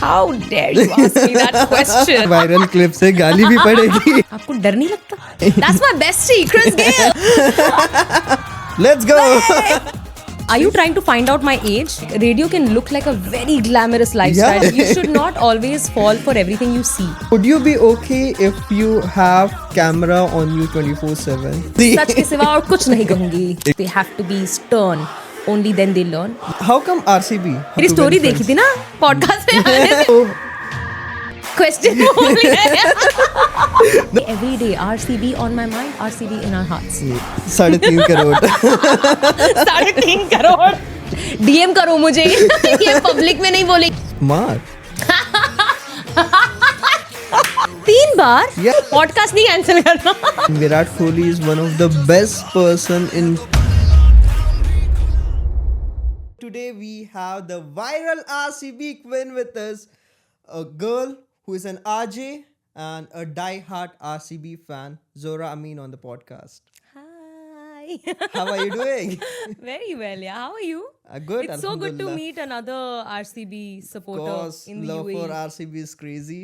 How dare you ask me that question? Viral clip से गाली भी पड़ेगी. आपको डर नहीं लगता? That's my bestie, Chris Gale. Let's go. Are you trying to find out my age? Radio can look like a very glamorous lifestyle. Yeah. You should not always fall for everything you see. Would you be okay if you have camera on you 24/7? सच के सिवा और कुछ नहीं कहूंगी. They have to be stern. Only then they learn. How come RCB? मेरी story देखी थी ना पॉडकास्ट में आने से. Question बोल रहे. Every day RCB on my mind, RCB in our hearts. 3.5 crore. 3.5 crore. DM करो मुझे. ये पब्लिक में नहीं बोले. Smart. 3 बार. Yeah. पॉडकास्ट नहीं कैंसिल करना. Virat Kohli is one of the best person in. Today we have the viral RCB queen with us, a girl who is an RJ and a die-hard RCB fan, Zora Amin on the podcast. Hi. How are you doing? Very well, yeah. How are you? Good. It's so good to Alhamdulillah. meet another RCB supporter Of course, in the love UAE. for RCB is crazy.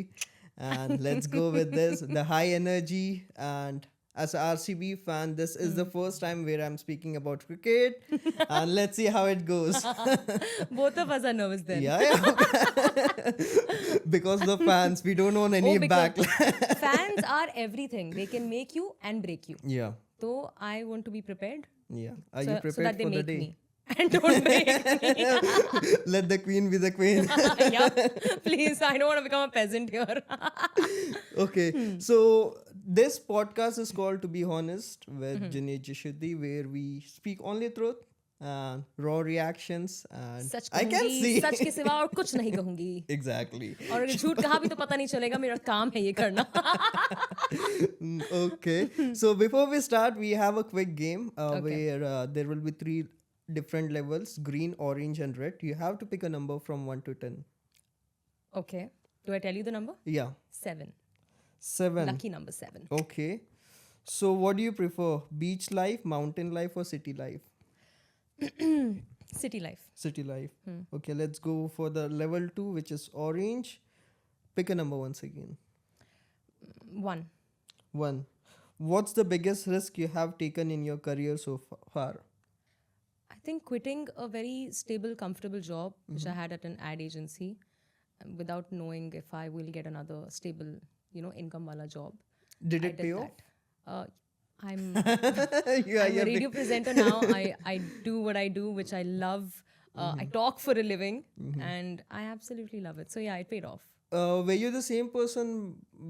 And let's go with this. The high energy, and as a RCB fan, this is the first time where I'm speaking about cricket. And let's see how it goes. Both of us are nervous then. Yeah. Because the fans, we don't want any backlash. Fans are everything. They can make you and break you. Yeah. So I want to be prepared. Yeah. Are so, you prepared so that they for the make day? me. And don't break me. Let the queen be the queen. Yeah, please. I don't want to become a peasant here. Okay. So this podcast is called To Be Honest with Jinesh Jishudi, where we speak only truth and raw reactions. And such I can कहूंगी, see. सच के सिवा और कुछ नहीं कहूंगी. Exactly. और अगर झूठ कहा भी तो पता नहीं चलेगा. मेरा काम है ये करना. Okay. So before we start, we have a quick game Okay. where there will be 3 different levels: green, orange, and red. You have to pick a number from 1 to 10. Okay. Do I tell you the number? Yeah. 7. 7. Lucky number 7. Okay. So what do you prefer? Beach life, mountain life, or city life? City life. City life. Okay, let's go for the level 2, which is orange. Pick a number once again. 1. 1. What's the biggest risk you have taken in your career so far? I think quitting a very stable, comfortable job, which I had at an ad agency, without knowing if I will get another stable, income wala job. Did I it did pay off? that. I'm Yeah, I'm a radio presenter now. I do what I do, which I love. I talk for a living, and I absolutely love it. So yeah, it paid off. Were you the same person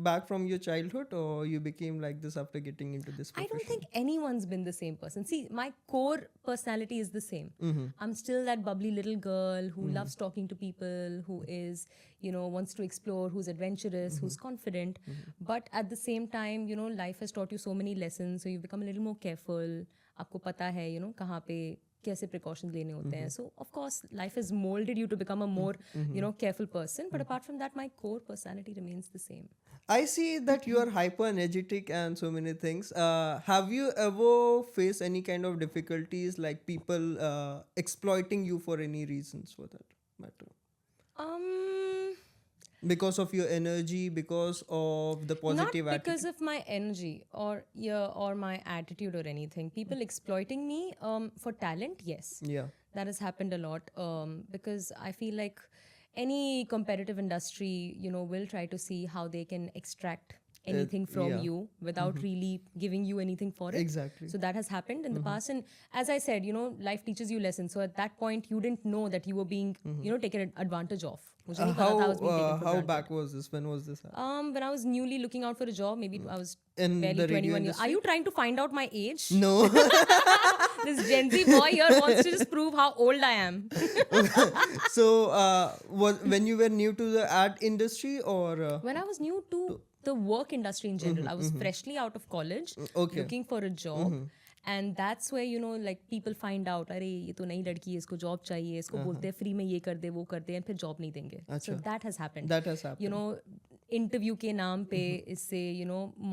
back from your childhood, or you became like this after getting into this I profession? don't think anyone's been the same person. See, my core personality is the same. I'm still that bubbly little girl who loves talking to people, who is, wants to explore, who's adventurous, who's confident. But at the same time, life has taught you so many lessons. So you become a little more careful. आपको पता है, कहाँ पे कैसे precautions लेने होते हैं. So of course, life has molded you to become a more, careful person. But apart from that, my core personality remains the same. I see that you are hyper energetic and so many things. Have you ever faced any kind of difficulties, like people exploiting you for any reasons for that matter? Because of your energy, because of the positive Not because attitude? of my energy or my attitude or anything. People exploiting me for talent, yes. Yeah. That has happened a lot because I feel like any competitive industry, will try to see how they can extract anything from yeah. you without really giving you anything for it. Exactly. So that has happened in the past. And as I said, life teaches you lessons. So at that point, you didn't know that you were being, taken advantage of. मुझे नहीं पता था I was being taken for How granted. back was this? When was this? When I was newly looking out for a job, maybe I was In barely the radio 21 years. industry? Are you trying to find out my age? No. This Gen Z boy here wants to just prove how old I am. So, when you were new to the ad industry, or When I was new to the work industry in general, I was freshly out of college, Okay. looking for a job. And that's where, like people find out, अरे ये तो नई लड़की है, इसको job चाहिए, इसको बोलते हैं फ्री में ये कर दे, वो कर दे, and फिर जॉब नहीं देंगे. So that has happened. that has happened? Interview के नाम पे इससे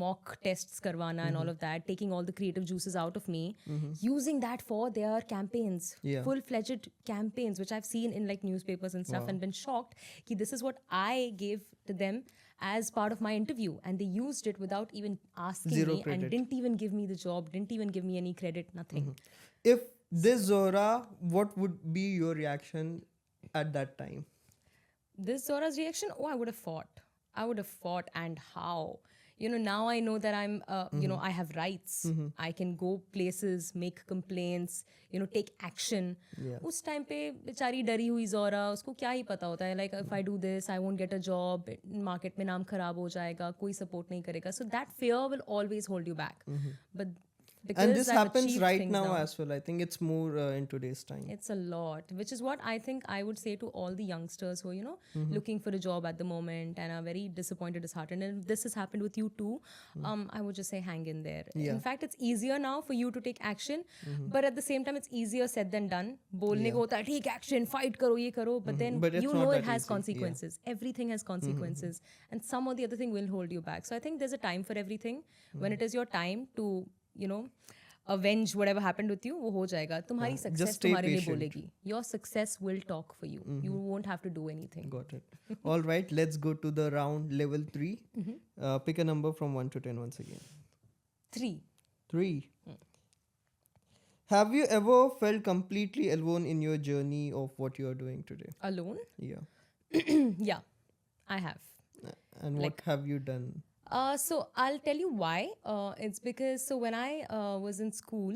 मॉक टेस्ट्स करवाना and all of that, taking all the creative juices out of me, using that for their campaigns, Yeah. full-fledged campaigns, which I've seen in like newspapers and stuff, and been shocked ki this is what I gave to them as part of my interview, and they used it without even asking Zero me credit. and didn't even give me the job, didn't even give me any credit, nothing. If this Zora, what would be your reaction at that time? This Zora's reaction, oh, I would have fought, and how? Now I know that I'm I have rights. I can go places, make complaints, take action. Yeah. उस time पे बेचारी डरी हुई Zora, उसको क्या ही पता होता है, like if I do this I won't get a job, market में नाम खराब हो जाएगा, कोई support नहीं करेगा. So that fear will always hold you back. But because And this I've happens achieved right things now as well. I think it's more in today's time. It's a lot, which is what I think I would say to all the youngsters who are, looking for a job at the moment and are very disappointed, disheartened. And if this has happened with you too, I would just say hang in there. Yeah. In fact, it's easier now for you to take action, but at the same time, it's easier said than done. बोलने को होता है ठीक action, fight करो, ये करो, but then But it's you not know that it has easy. consequences. Everything has consequences, and some or the other thing will hold you back. So I think there's a time for everything. When it is your time to, avenge whatever happened with you, वो हो जाएगा. तुम्हारी Just success stay तुम्हारे लिए patient. बोलेगी. Your success will talk for you. You won't have to do anything. Got it. All right, let's go to the round level 3. Pick a number from 1 to 10 once again. 3. 3. Have you ever felt completely alone in your journey of what you are doing today? Alone? Yeah. Yeah, I have. And what have you done? So I'll tell you why. It's because when I was in school,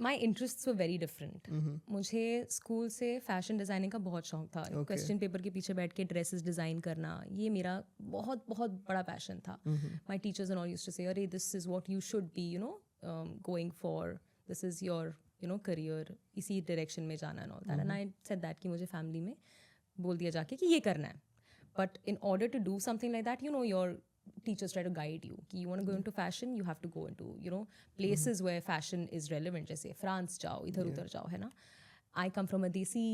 my interests were very different. मुझे school से fashion designing का बहुत शौक था. Question paper के पीछे बैठ के ड्रेसेस डिज़ाइन करना, ये मेरा बहुत बहुत बड़ा पैशन था. My teachers and all used to say अरे this is what you should be going for, this is your career, इसी डायरेक्शन में जाना and all that. And I said that कि मुझे फैमिली में बोल दिया जाके कि ये करना है. But in order to do something like that, your teachers try to guide you. Ki you want to go into fashion, you have to go into, places where fashion is relevant. जैसे France जाओ, इधर उधर जाओ, है ना. I come from a देसी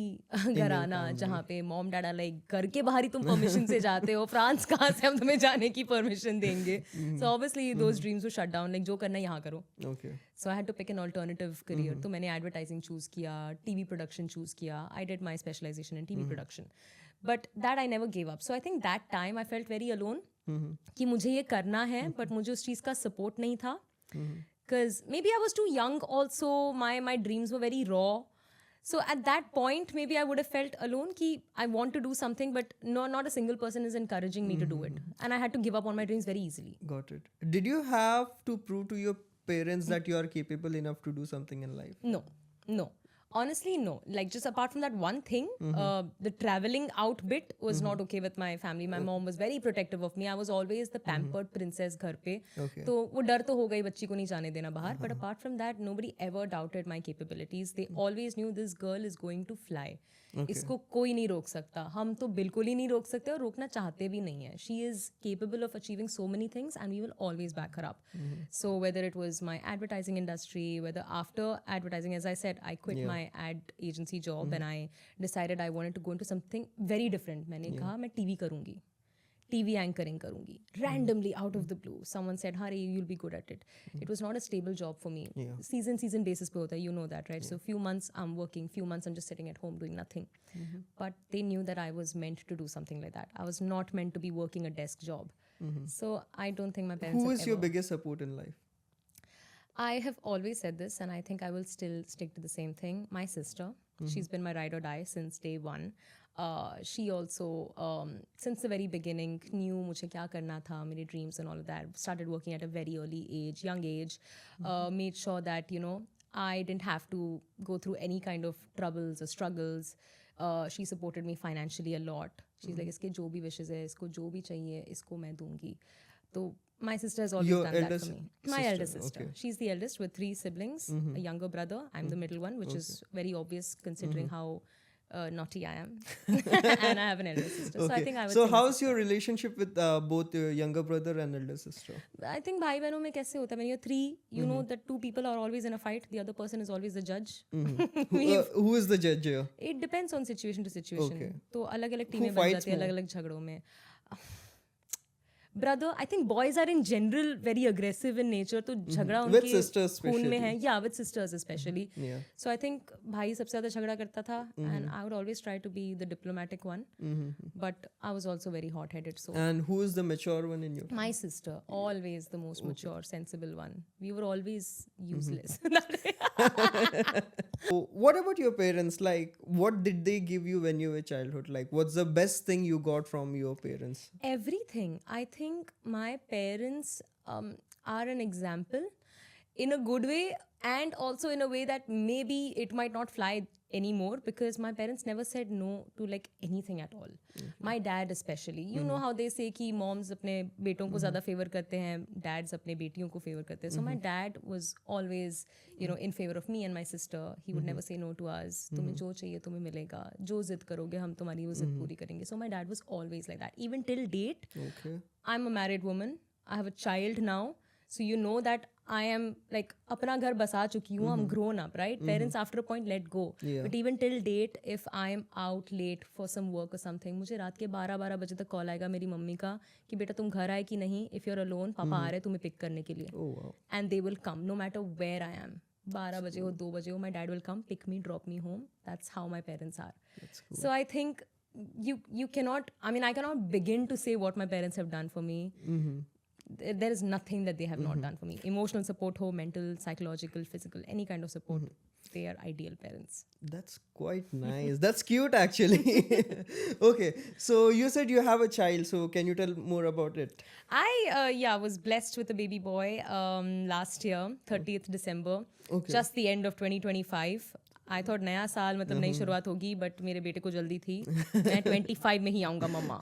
घराना जहाँ पे मॉम डैडा लाइक घर के बाहर ही तुम परमिशन से जाते हो. फ्रांस कहाँ से हम तुम्हें जाने की परमिशन देंगे? So obviously those dreams were shut down. Like जो करना है यहाँ करो. Okay. So I had to pick an alternative career. तो मैंने advertising choose किया, TV production choose किया. I did my specialization in TV production. But that I never gave up. So I think that time I felt very alone. कि मुझे ये करना है, but मुझे उस चीज़ का support नहीं था. Because maybe I was too young also. My dreams were very raw. So at that point, maybe I would have felt alone ki I want to do something, but not a single person is encouraging me to do it. And I had to give up on my dreams very easily. Got it. Did you have to prove to your parents that you are capable enough to do something in life? No. Honestly, no. Like just apart from that one thing, the traveling out bit was not okay with my family. My mom was very protective of me. I was always the pampered princess घर पे. Okay. तो वो डर तो हो गई बच्ची को नहीं जाने देना बाहर. But apart from that, nobody ever doubted my capabilities. They always knew this girl is going to fly. इसको कोई नहीं रोक सकता. हम तो बिल्कुल ही नहीं रोक सकते और रोकना चाहते भी नहीं है. She is capable of achieving so many things and we will always back her up. So whether it was my advertising industry, whether after advertising, as I said, I quit my ad agency job and I decided I wanted to go into something very different. मैंने कहा मैं TV करूँगी. TV anchoring karungi. Randomly out of the blue, someone said, "Hari, you'll be good at it." It was not a stable job for me. Yeah. Season basis pe hota hai, you know that, right? So few months I'm working, few months I'm just sitting at home doing nothing. But they knew that I was meant to do something like that. I was not meant to be working a desk job. So I don't think my parents. Who have is your ever- biggest support in life? I have always said this, and I think I will still stick to the same thing. My sister, she's been my ride or die since day one. She also, since the very beginning, knew मुझे क्या करना था, मेरे dreams and all of that. Started working at a very early age, young age. Made sure that, I didn't have to go through any kind of troubles or struggles. She supported me financially a lot. She's like, इसके जो भी wishes है, इसको जो भी चाहिए, इसको मैं दूंगी. तो my sister has always Your done that eldest for me. My sister, eldest sister. okay. She's the eldest with 3 siblings, a younger brother. I'm the middle one, which is very obvious considering how naughty I am. And I have an elder sister. So I think I would So say my how's your relationship with both your younger brother and elder sister? I think भाई बहनों में कैसे होता है, when you're 3, you know that 2 people are always in a fight, the other person is always the judge. Who is the judge here? It depends on situation to situation. Okay. तो अलग अलग Who टीमें बन fights जाती है more? अलग अलग झगड़ों में. Brother, I think boys are in general very aggressive in nature. तो झगड़ा With उनके sisters खून में है. especially. Yeah, with sisters especially. Yeah. So I think भाई सबसे ज़्यादा झगड़ा करता था, and I would always try to be the diplomatic one. But I was also very hot-headed. So And who is the mature one in you? my sister, always the most mature, sensible one. We were always useless. So what about your parents? Like, what did they give you when you were childhood? Like, what's the best thing you got from your parents? Everything. I think my parents are an example in a good way, and also in a way that maybe it might not fly anymore, because my parents never said no to like anything at all. My dad especially. You know how they say कि moms अपने बेटों को ज़्यादा favor करते हैं, dads अपने बेटियों को favor करते हैं. So my dad was always, you know, in favor of me and my sister. He would never say no to us. तुम्हें जो चाहिए तुम्हें मिलेगा, जो जिद करोगे हम तुम्हारी वो जिद पूरी करेंगे. So my dad was always like that. Even till date, Okay. I'm a married woman. I have a child now. So you know that I am like अपना घर बसा चुकी हूँ. I'm grown up, right? Parents after a point let go. Yeah. But even till date, if I am out late for some work or something, मुझे रात के 12 बजे तक कॉल आएगा मेरी मम्मी का कि बेटा तुम घर आए कि नहीं. If you're alone, पापा आ रहे तुम्हें पिक करने के लिए. Oh wow. And they will come no matter where I am. 12 बजे हो 2 बजे हो, my dad will come pick me, drop me home. That's how my parents are. That's cool. So I think you cannot, I mean, I cannot begin to say what my parents have done for me. There is nothing that they have not done for me. Emotional support ho, mental, psychological, physical, any kind of support. They are ideal parents. That's quite nice. That's cute actually. Okay. So you said you have a child. So can you tell more about it? I was blessed with a baby boy last year, 30th December. Okay. Just the end of 2025. I thought नया साल मतलब नई शुरुआत होगी, but मेरे बेटे को जल्दी थी. मैं 25 में ही आऊँगा मम्मा.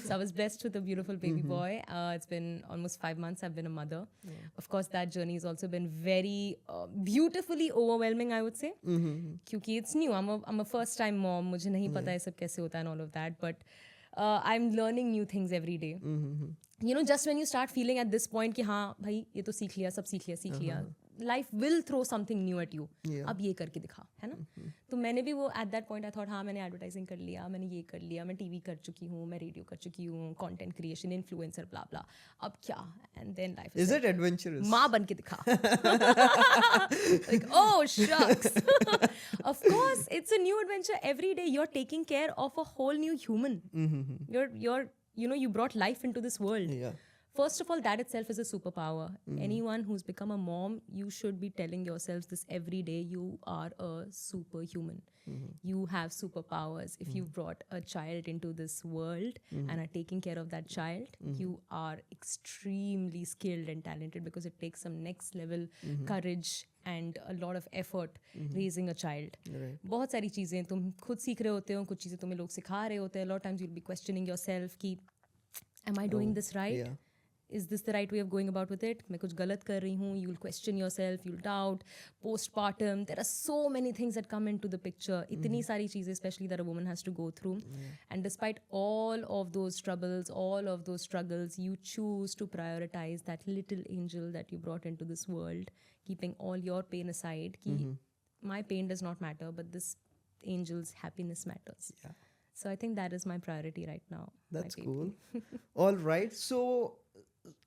So I was blessed with a beautiful baby boy. It's been almost 5 months I've been a mother. Of course that journey has also been very beautifully overwhelming, I would say. क्योंकि it's new. I'm a first time mom. मुझे नहीं पता ये सब कैसे होता है and all of that. But I'm learning new things every day. You know, just when you start feeling at this point कि हाँ भाई ये तो सीख लिया, सब सीख लिया. Life will throw something new at you. Yeah. अब ये करके दिखा, है ना? तो मैंने भी वो at that point I thought हाँ मैंने advertising कर लिया, मैंने ये कर लिया, मैं TV कर चुकी हूँ, मैं radio कर चुकी हूँ, content creation, influencer, blah blah. अब क्या? And then life Is it adventurous? माँ बन के दिखा. Like, oh shucks. Of course, it's a new adventure every day. You're taking care of a whole new human. You're you know, you brought life into this world. Yeah. First of all, that itself is a superpower. Anyone who's become a mom, you should be telling yourselves this every day. You are a superhuman. You have superpowers. If you've brought a child into this world and are taking care of that child, you are extremely skilled and talented, because it takes some next level courage and a lot of effort raising a child. Right. बहुत सारी चीज़ें तुम खुद सीख रहे होते हो, कुछ चीज़ें तुम्हें लोग सिखा रहे होते हैं. A lot of times you'll be questioning yourself कि am I doing this right? Yeah. Is this the right way of going about with it? मैं कुछ गलत कर रही हूँ. You'll question yourself, you'll doubt. Postpartum, there are so many things that come into the picture. इतनी सारी चीज़ें especially that a woman has to go through. And despite all of those troubles, all of those struggles, you choose to prioritize that little angel that you brought into this world, keeping all your pain aside. कि my pain does not matter, but this angel's happiness matters. Yeah. So I think that is my priority right now. That's my cool. All right. So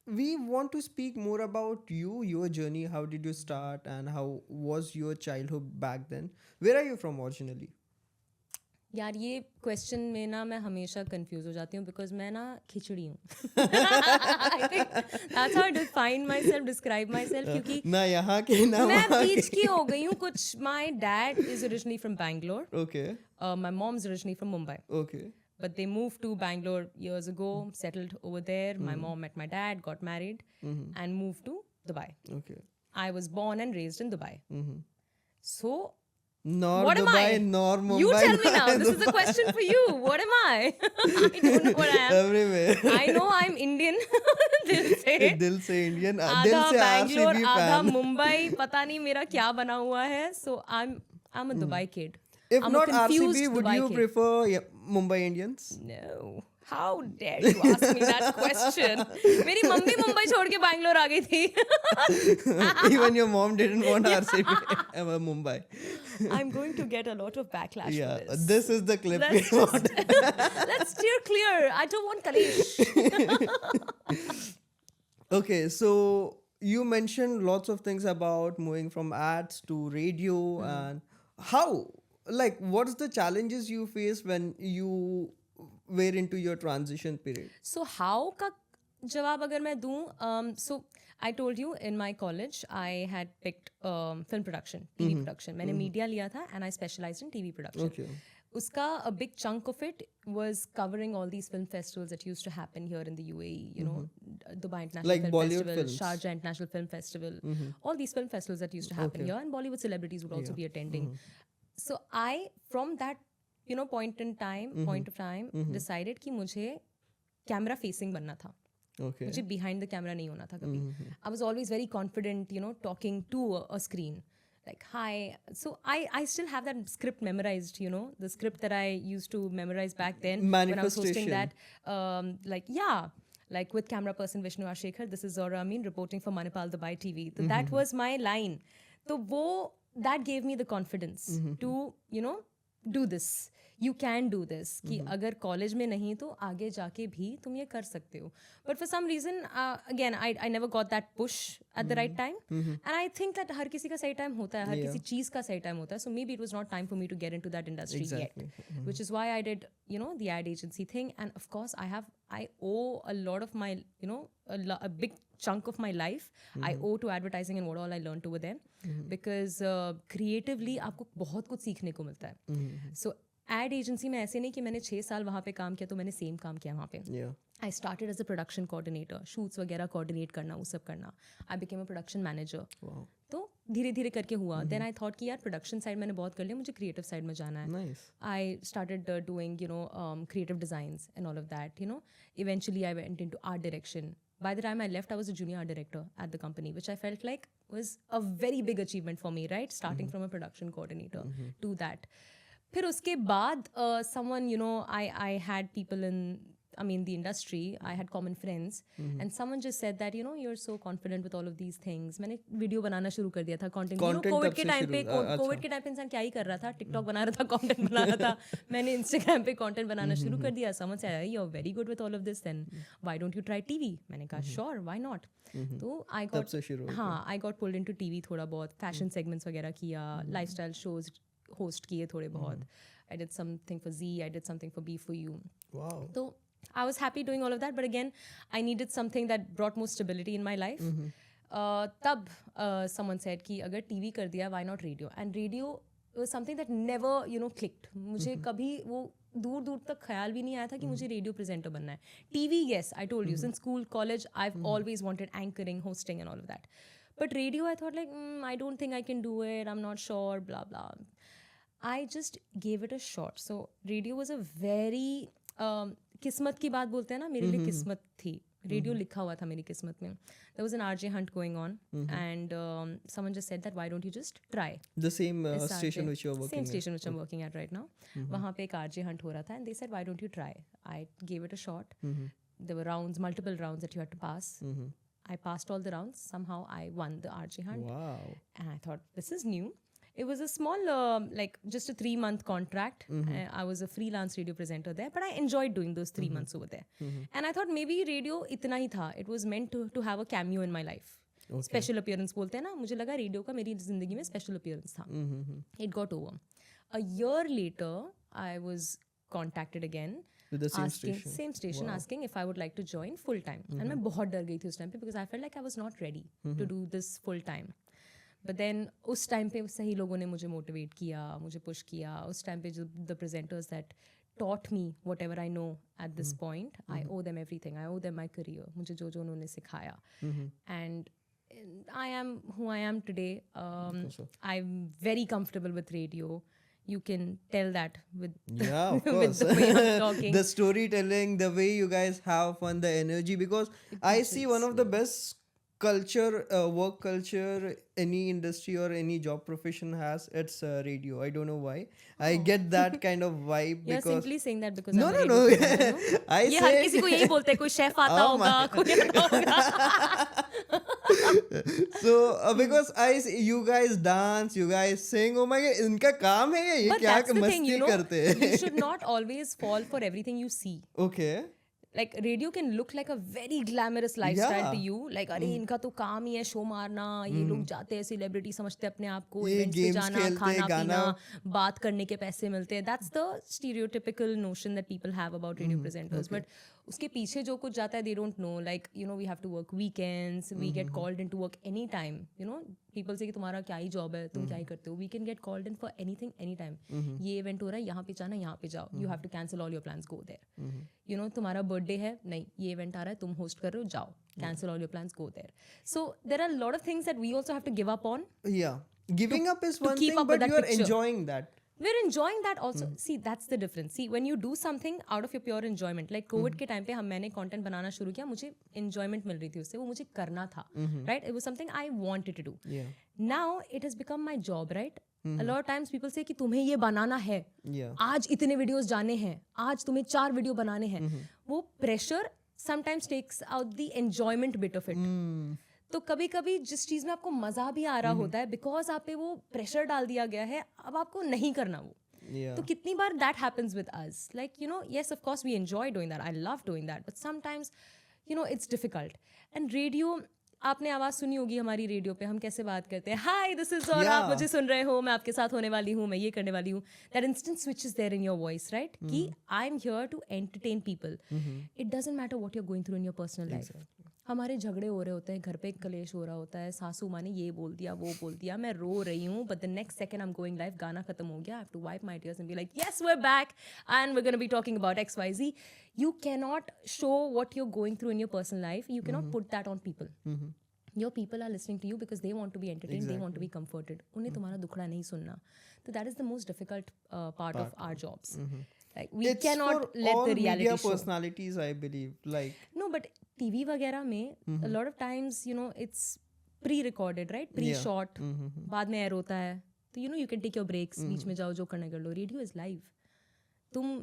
we want to speak more about you, your journey. How did you start and how was your childhood back then? Where are you from originally? यार ये question में ना मैं हमेशा confuse हो जाती हूँ, because मैं ना खिचड़ी हूँ. I think that's how I define myself, describe myself, क्योंकि ना यहाँ के ना मैं वहाँ बीच की हो गई हूँ कुछ. My dad is originally from Bangalore. Okay. My mom's originally from Mumbai. Okay. But they moved to Bangalore years ago, settled over there. My mom met my dad, got married, and moved to Dubai. Okay. I was born and raised in Dubai. So Nor what am Dubai, I? nor Mumbai. You tell me nor now. This is a question for you. What am I? I don't know what I am. Everywhere. I know I'm Indian. दिल से. दिल से Indian. दिल आधा से Bangalore, RCB आधा fan. Mumbai. पता नहीं मेरा क्या बना हुआ है. So I'm a Dubai kid. If I'm not a confused RCB, would Dubai you kid. prefer Mumbai Indians? No. How dare you ask me that question? मेरी मम्मी मुंबई छोड़ के बैंगलोर आ गई थी. Even your mom didn't want RCB. Mumbai. I'm going to get a lot of backlash Yeah, for this. this is the clip. Let's steer clear. I don't want Kalesh. Okay, so you mentioned lots of things about moving from ads to radio and how, like, what's the challenges you face when you were into your transition period? So how का जवाब अगर मैं दूँ, so I told you in my college I had picked film production, TV production. मैंने media लिया था and I specialized in TV production. Okay. Uska, a big chunk of it was covering all these film festivals that used to happen here in the UAE, you know, Dubai International Like Film Bollywood Festival, films. Sharjah International Film Festival, all these film festivals that used to happen here, and Bollywood celebrities would also be attending. So I, from that, you know, point of time, decided कि मुझे camera facing बनना था. Okay. मुझे behind the camera नहीं होना था कभी. I was always very confident, you know, talking to a screen. Like, hi. So I still have that script memorized, you know, the script that I used to memorize back then when I was hosting that. Like with camera person Vishnu Ashekar, this is Zora Amin reporting for Manipal Dubai TV. So that was my line. So that gave me the confidence to, you know, do this. You can do this. कि अगर college में नहीं तो आगे जाके भी तुम ये कर सकते हो. But for some reason, again, I never got that push at the right time. And I think that हर किसी का सही time होता है, हर किसी चीज़ का सही time होता है. So maybe it was not time for me to get into that industry yet. Which is why I did, you know, the ad agency thing. And of course, I owe a lot of my, you know, a big chunk of my life I owe to advertising and what all I learned over there. Because creatively आपको बहुत कुछ सीखने को मिलता है. So ad agency में ऐसे नहीं कि मैंने 6 साल वहाँ पे काम किया तो मैंने सेम काम किया वहाँ पे. I started as a production coordinator, shoots वगैरह कोऑर्डिनेट करना, वो सब करना. I became a production manager. तो धीरे धीरे करके हुआ. देन आई थॉट कि यार प्रोडक्शन साइड मैंने बहुत कर लिया, मुझे क्रिएटिव साइड में जाना है. I started doing, you know, creative designs and all of that, you know. Eventually I went into art direction. By the time I left, I was a junior art director at the company, which I felt like was a very big achievement for me, right? Starting from a production coordinator to that. फिर उसके बाद someone, you know, I had people in, I mean, the industry, I had common friends, and someone just said that, you know, you're so confident with all of these things. मैंने video बनाना शुरू कर दिया था, content you know, Covid के time पे, Covid के time पे इंसान क्या ही कर रहा था, टिकटॉक बना रहा था, content बना रहा था. मैंने इंस्टाग्राम पे content बनाना शुरू कर दिया. someone said, you're very good with all of this, then why don't you try TV? मैंने कहा sure, why not? तो I got, हाँ, I got pulled into TV थोड़ा बहुत, fashion segments वगैरह किया, lifestyle shows host किए थोड़े बहुत. I did something for Z, I did something for B4U. Wow. So I was happy doing all of that, but again, I needed something that brought more stability in my life. तब someone said कि अगर TV कर दिया, why not radio? And radio was something that never, you know, clicked. मुझे कभी वो दूर तक ख्याल भी नहीं आया था कि मुझे रेडियो प्रेजेंटर बनना है. TV, yes, I told you, since school, college, I've always wanted anchoring, hosting and all of that. But radio, I thought like, I don't think I can do it, I'm not sure, blah, blah. I just gave it a shot. So radio was a very किस्मत की बात बोलते हैं ना, मेरे लिए किस्मत थी. रेडियो लिखा हुआ था मेरी किस्मत में. There was an RJ hunt going on, and someone just said that why don't you just try the same station which you're working same station which I'm working at right now. वहाँ पे एक RJ hunt हो रहा था, and they said why don't you try? I gave it a shot. There were rounds, multiple rounds that you had to pass. I passed all the rounds. Somehow I won the RJ hunt. Wow. And I thought, this is new. It was a small, like just a 3-month contract. I was a freelance radio presenter there, but I enjoyed doing those 3 months over there. And I thought maybe radio इतना ही था. It was meant to have a cameo in my life. Special appearance बोलते हैं ना, मुझे लगा radio का मेरी जिंदगी में special appearance था. It got over. A year later, I was contacted again. With the same station. Asking if I would like to join full time. And मैं बहुत डर गई थी उस टाइम पे because I felt like I was not ready to do this full time. But then उस time पे सही लोगों ने मुझे मोटिवेट किया, मुझे पुश किया. उस टाइम पे जो the presenters that taught me whatever I know at this point, I owe them everything. I owe them my career. मुझे जो उन्होंने सिखाया. And I am who I am today. I'm very comfortable with radio. You can tell that with, of course. with the way I'm talking. The storytelling, the way you guys have fun, the energy, because I see one of the best culture, work culture any industry or any job profession has, it's radio. I don't know why. I get that kind of vibe. You're because simply saying that because no. I I ये say हर किसी को यही बोलते हैं, कोई chef आता होगा, कोई आता होगा. So because I see you guys dance, you guys sing, oh my god, इनका काम है ये But क्या that's the thing, मस्ती you know, करते हैं. you should not always fall for everything you see. Okay. Like radio can look like a very glamorous lifestyle to Yeah. you. Like अरे इनका तो काम ही है शो मारना, ये लोग जाते हैं सेलिब्रिटी समझते हैं अपने आप को, ये इवेंट्स पे games जाना, खेलते, खाना गाना. पीना, बात करने के पैसे मिलते हैं. That's the stereotypical notion that people have about radio presenters. But उसके पीछे जो कुछ जाता है, they don't know. Like you know, we have to work weekends, we get called into work anytime. You know, people say कि तुम्हारा क्या ही job है, तुम क्या ही करते हो. We can get called in for anything, anytime. ये event हो रहा है, यहाँ पे जाना, यहाँ पे जाओ. You have to cancel all your plans, go there. You know, तुम्हारा birthday है, नहीं, ये event आ रहा है, तुम host कर रहे हो, जाओ. Cancel all your plans, go there. So there are a lot of things that we also have to give up on. Yeah. Giving up is to one keep thing, up with but that you are picture. enjoying that. We're enjoying that also. See, that's the difference. See, when you do something out of your pure enjoyment, like COVID के time पे मैंने content बनाना शुरू किया, मुझे enjoyment मिल रही थी उससे, वो मुझे करना था, right? It was something I wanted to do. Yeah. Now it has become my job, right? A lot of times people say कि तुम्हें ये बनाना है, Yeah. आज इतने videos जाने हैं, आज तुम्हें 4 video बनाने हैं. वो pressure sometimes takes out the enjoyment bit of it. तो कभी कभी जिस चीज में आपको मजा भी आ रहा होता है, बिकॉज आप पे वो प्रेशर डाल दिया गया है, अब आपको नहीं करना वो. Yeah. तो कितनी बार that happens with us, like you know, yes of course we enjoy doing that, I love doing that, but sometimes you know it's difficult. And radio, आपने आवाज सुनी होगी हमारी रेडियो पे हम कैसे बात करते हैं, हाय दिस इज और आप मुझे सुन रहे हो, मैं आपके साथ होने वाली हूँ, मैं ये करने वाली हूँ. That instant switch is there in your voice, right, कि I am here to entertain people. It doesn't matter what you are going through in your personal life. हमारे झगड़े हो रहे होते हैं, घर पे एक कलेश हो रहा होता है, सासू माँ ने ये बोल दिया, वो बोल दिया, मैं रो रही हूँ, but the next second I am going live, गाना खत्म हो गया, I have to wipe my tears and be like yes we are back and we are gonna be talking about XYZ. You cannot show what you are going through in your personal life, you cannot put that on people. Your people are listening to you because they want to be entertained, they want to be comforted. उन्हें तुम्हारा दुखड़ा नहीं सुनना. So that is the most difficult part of our jobs. Like we It's cannot for let all the reality media show. personalities, I believe. Like No, but TV वगैरह में a lot of times you know it's pre-recorded, right? Pre-shot. बाद में air होता है. तो you know you can take your breaks. बीच में जाओ जो करना कर लो. Radio is live. तुम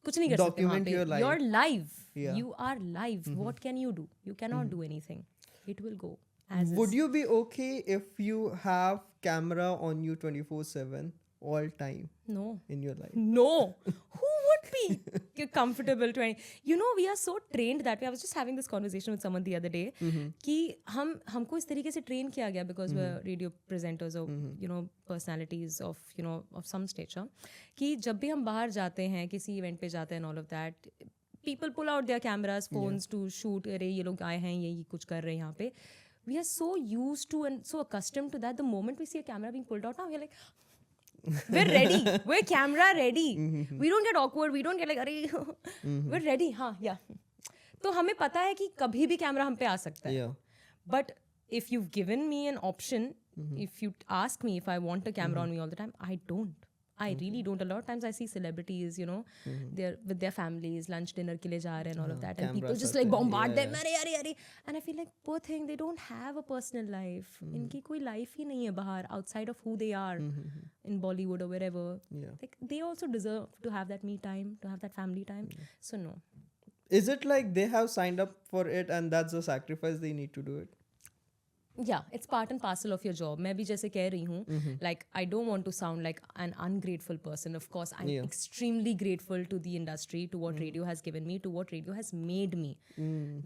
कुछ नहीं कर सकते वहाँ Document पे. your life. You're live. Yeah. You are live. What can you do? You cannot do anything. It will go as is. would you be okay if you have camera on you 24/7 all time No. in your life? No. Who would be comfortable 20? You know, we are so trained that way. I was just having this conversation with someone the other day कि हमको इस तरीके से train किया गया because we're radio presenters or you know personalities of you know of some stature, कि जब भी हम बाहर जाते हैं, किसी इवेंट पे जाते हैं and all of that, people pull out their cameras, phones to shoot. अरे ये लोग आए हैं, ये कुछ कर रहे हैं यहाँ पे. We are so used to and so accustomed to that. The moment we see a camera being pulled out, now we're like, we're ready. We're camera ready. We don't get awkward. We don't get like, अरे we're ready. हाँ, yeah. तो हमें पता है कि कभी भी camera हम पे आ सकता है. Yeah. But if you've given me an option, if you ask me if I want a camera on me all the time, I don't. I really don't. A lot of times I see celebrities, you know, they're with their families, lunch, dinner के लिए जा रहे हैं and all of that, and people cameras just आते like हैं, bombard yeah, them, अरे, and I feel like poor thing, they don't have a personal life. इनकी कोई life ही नहीं है बाहर, outside of who they are in Bollywood or wherever. Yeah. Like they also deserve to have that me time, to have that family time. So no. Is it like they have signed up for it and that's a sacrifice they need to do it? Yeah, it's part and parcel of your job. मैं भी जैसे कह रही हूँ, like I don't want to sound like an ungrateful person. Of course, I'm extremely grateful to the industry, to what radio has given me, to what radio has made me.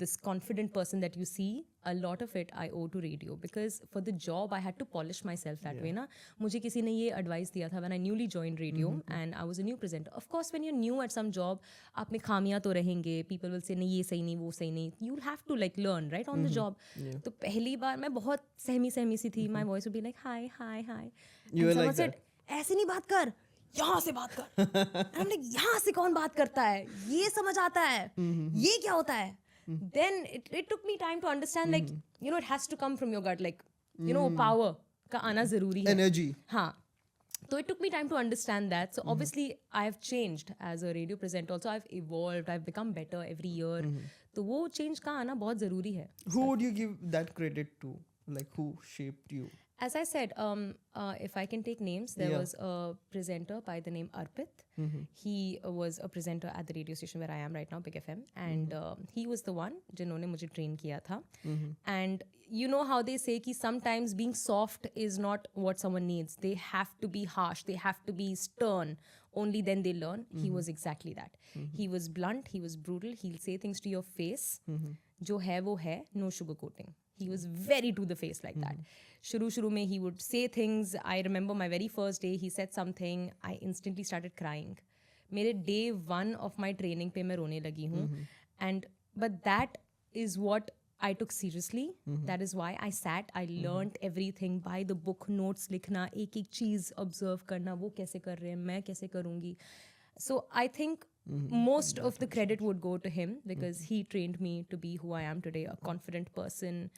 This confident person that you see, a lot of it I owe to radio, because for the job I had to polish myself that way ना. मुझे किसी ने ये advice दिया था when I newly joined radio and I was a new presenter. Of course, when you're new at some job, आप में खामियां तो रहेंगे. People will say नहीं ये सही नहीं वो सही नहीं. You'll have to like learn right on the job. तो पहली बार मैं बहुत सहमी सी थी. My voice would be like hi. You were and like someone said ऐसे नहीं बात कर, यहाँ से बात कर. And I'm like यहाँ से कौन बात करता है? ये समझ आता है? ये क्या होता है? Then it took me time to understand, like you know, it has to come from your gut, like you know, power का आना जरूरी है. Energy. हाँ. So it took me time to understand that. So obviously I have changed as a radio presenter. Also I've evolved. I've become better every year. तो वो change का आना बहुत जरूरी है. Who would you give that credit to? Like who shaped you? As I said, if I can take names, there was a presenter by the name Arpit. He was a presenter at the radio station where I am right now, Big FM, and he was the one जिन्होंने मुझे train किया था. And you know how they say कि sometimes being soft is not what someone needs. They have to be harsh. They have to be stern. Only then they learn. He was exactly that. He was blunt. He was brutal. He'll say things to your face. जो है वो है. No sugarcoating. He was very to the face like that. Shuru mein he would say things. I remember my very first day, he said something. I instantly started crying. मेरे day 1 of my training पे मैं रोने लगी हूँ. And but that is what I took seriously. That is why I sat. I learned everything by the book. Notes लिखना, एक एक चीज़ observe करना, वो कैसे कर रहे हैं, मैं कैसे करूँगी. So I think most of the credit would go to him because he trained me to be who I am today, a confident person.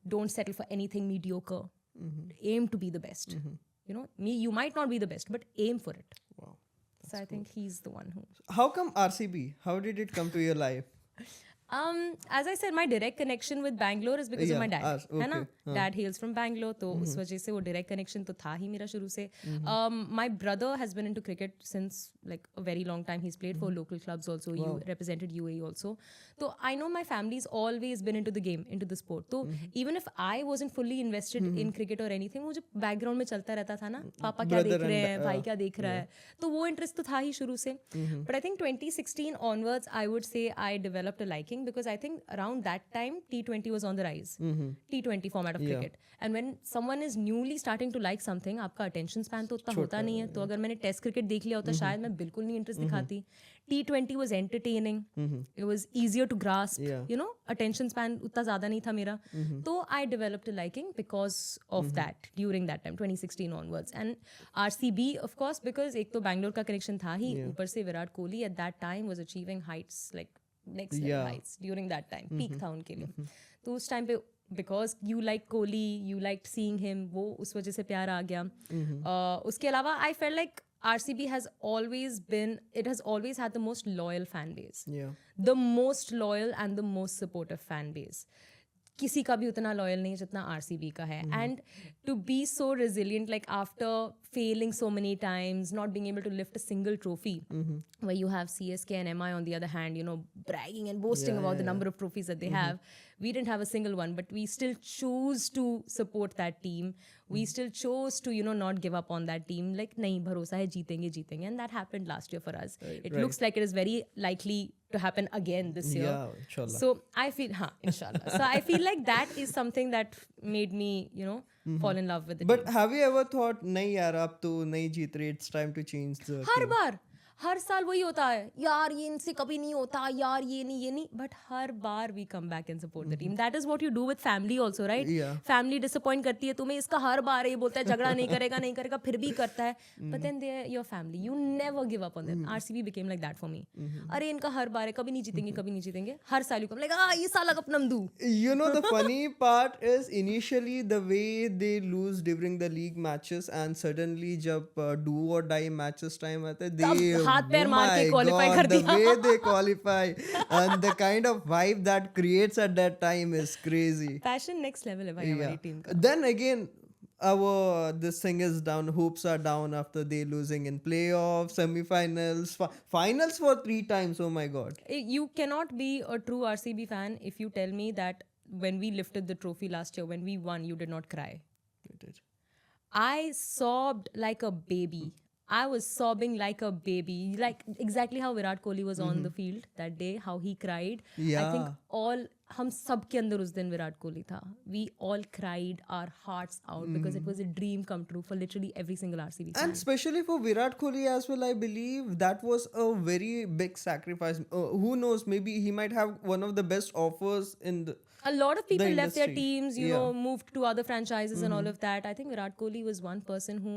Don't settle for anything mediocre. Aim to be the best. You know, you might not be the best, but aim for it. Wow. So I think he's the one who. How come RCB? How did it come to your life? As I said, my direct connection with Bangalore is because of my dad. है ना? Dad hails from Bangalore, तो उस वजह से वो direct connection तो था ही मेरा शुरू से. My brother has been into cricket since like a very long time. He's played for local clubs also. He represented UAE also. So I know my family's always been into the game, into the sport. So even if I wasn't fully invested in cricket or anything, वो जो background में चलता रहता था ना, पापा क्या देख रहे हैं, भाई क्या देख रहा है, तो वो interest तो था ही शुरू से. But I think 2016 onwards, I would say I developed a liking because I think around that time T20 was on the rise. T20 format of cricket. And when someone is newly starting to like something, आपका attention span तो उतना होता नहीं है. तो अगर मैंने test cricket देख लिया होता शायद मैं बिल्कुल नहीं इंटरेस्ट दिखाती. T20 was entertaining. It was easier to grasp. You know, attention span उतना ज़्यादा नहीं था मेरा. तो I developed a liking because of that during that time, 2016 onwards. And RCB, of course, because एक तो बैंगलोर का कनेक्शन था ही, ऊपर से Virat Kohli at that time was achieving heights like next level heights during that time. Peak था उनके लिए. तो उस टाइम पे because you like Kohli, you liked seeing him, वो उस वजह से प्यार आ गया. उसके अलावा I felt like RCB has always been, it has always had the most loyal fan base. The most loyal and the most supportive fan base. किसी का भी उतना लॉयल नहीं जितना RCB का है. And to be so resilient, like after failing so many times, not being able to lift a single trophy, where you have CSK and MI on the other hand, you know, bragging and boasting about the number of trophies that they have. We didn't have a single one, but we still chose to support that team. We still chose to, you know, not give up on that team. Like, nahi, bharosa hai, jeetenge, jeetenge. And that happened last year for us. It looks like it is very likely to happen again this year. Yeah, inshallah. So I feel, inshallah. So I feel like that is something that made me, you know, fall in love with the But team. have you ever thought, nahi yaar, ab to nahi jeet rahe, it's time to change the her team? बार हर साल वही होता है यार ये इनसे कभी नहीं होता यार ये नहीं बट हर बार we come back and support the team that is what you do with family also right family disappoint करती है तुम्हें इसका हर बार ये बोलता है झगड़ा नहीं करेगा फिर भी करता है but then they your family you never give up on them RCB became like that for me अरे इनका हर बार है कभी नहीं जीतेंगे हर साल यू कम लाइक ये साला कब नमदू You know, the funny part is initially the way they lose during the league matches and suddenly जब do or die matches time आता है they हाथ पैर मार के qualify कर the दिया. way they qualify and the kind of vibe that creates at that time is crazy. Passion next level है भाई हमारी टीम का Then again, this thing is down. Hopes are down after they losing in playoffs, semi-finals, finals for 3 times. Oh my God! You cannot be a true RCB fan if you tell me that when we lifted the trophy last year, when we won, you did not cry. We did. I sobbed like a baby. I was sobbing like a baby. Like exactly how Virat Kohli was on the field that day, how he cried. I think हम सब के अंदर उस दिन विराट कोहली था. We all cried our hearts out because it was a dream come true for literally every single RCB fan. And especially for Virat Kohli as well, I believe that was a very big sacrifice. Who knows? Maybe he might have one of the best offers in the. A lot of people left their industry. teams, you know, moved to other franchises and all of that. I think Virat Kohli was one person who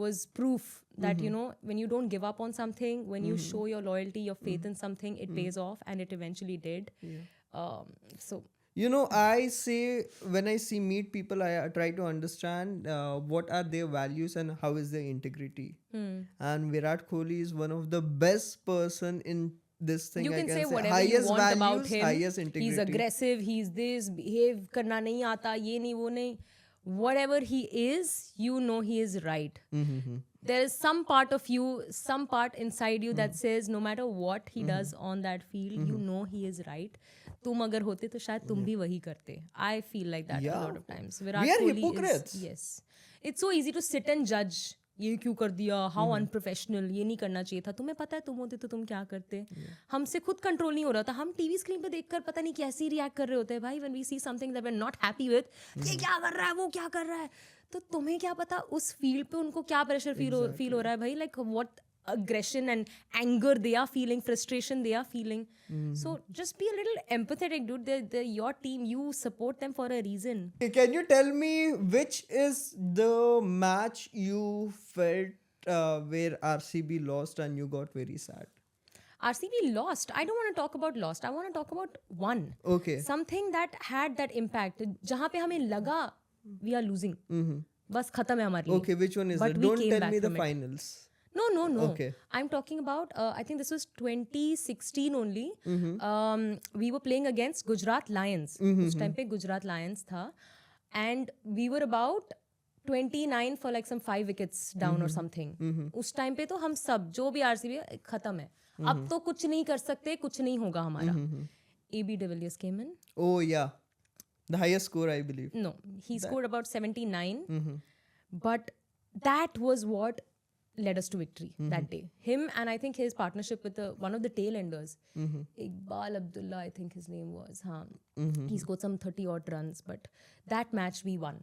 was proof that, you know, when you don't give up on something, when you show your loyalty, your faith in something, it pays off, and it eventually did. So You know, when I meet people, I try to understand what are their values and how is their integrity. And Virat Kohli is one of the best person in this thing. you I can say whatever highest you want values, about him. highest integrity. He's aggressive, he's this, behave करना नहीं आता, ये नहीं वो नहीं. whatever he is, you know he is right. There is some part of you, some part inside you that says no matter what he does on that field, you know he is right. तुम अगर होते तो शायद तुम भी वही करते. I feel like that a lot of times. We are hypocrites. Yes. It's so easy to sit and judge. ये क्यों कर दिया, हाउ अनप्रोफेशनल, ये नहीं करना चाहिए था, तुम्हें पता है तुम होते तो तुम क्या करते. हमसे खुद कंट्रोल नहीं हो रहा था, हम टीवी स्क्रीन पे देखकर पता नहीं कैसे रिएक्ट कर रहे होते हैं भाई. When we see something that we are not happy with, ये क्या कर रहा है, वो क्या कर रहा है, तो तुम्हें क्या पता उस फील्ड पे उनको क्या प्रेशर फील हो रहा है भाई. Like what aggression and anger they are feeling, frustration they are feeling. So just be a little empathetic, dude. They're your team, you support them for a reason. Can you tell me which is the match you felt where RCB lost and you got very sad? RCB lost. I don't want to talk about lost. I want to talk about won. Okay. Something that had that impact. जहाँ पे हमें लगा we are losing. बस खत्म है हमारे लिए. Okay, which one is But it? we Don't came tell back me the from it. finals. No. Okay. I'm talking about, I think this was 2016 only. We were playing against Gujarat Lions. उस time पे Gujarat Lions था. And we were about 29 for like some 5 wickets down or something. उस time पे तो हम सब, जो भी RCB खत्म है. अब तो कुछ नहीं कर सकते, कुछ नहीं होगा हमारा. AB de Villiers came in. Oh yeah. The highest score, I believe. No, he scored about 79. But that was what led us to victory that day. Him and I think his partnership with one of the tail enders, Iqbal Abdullah, I think his name was. He scored some 30 odd runs, but that match we won.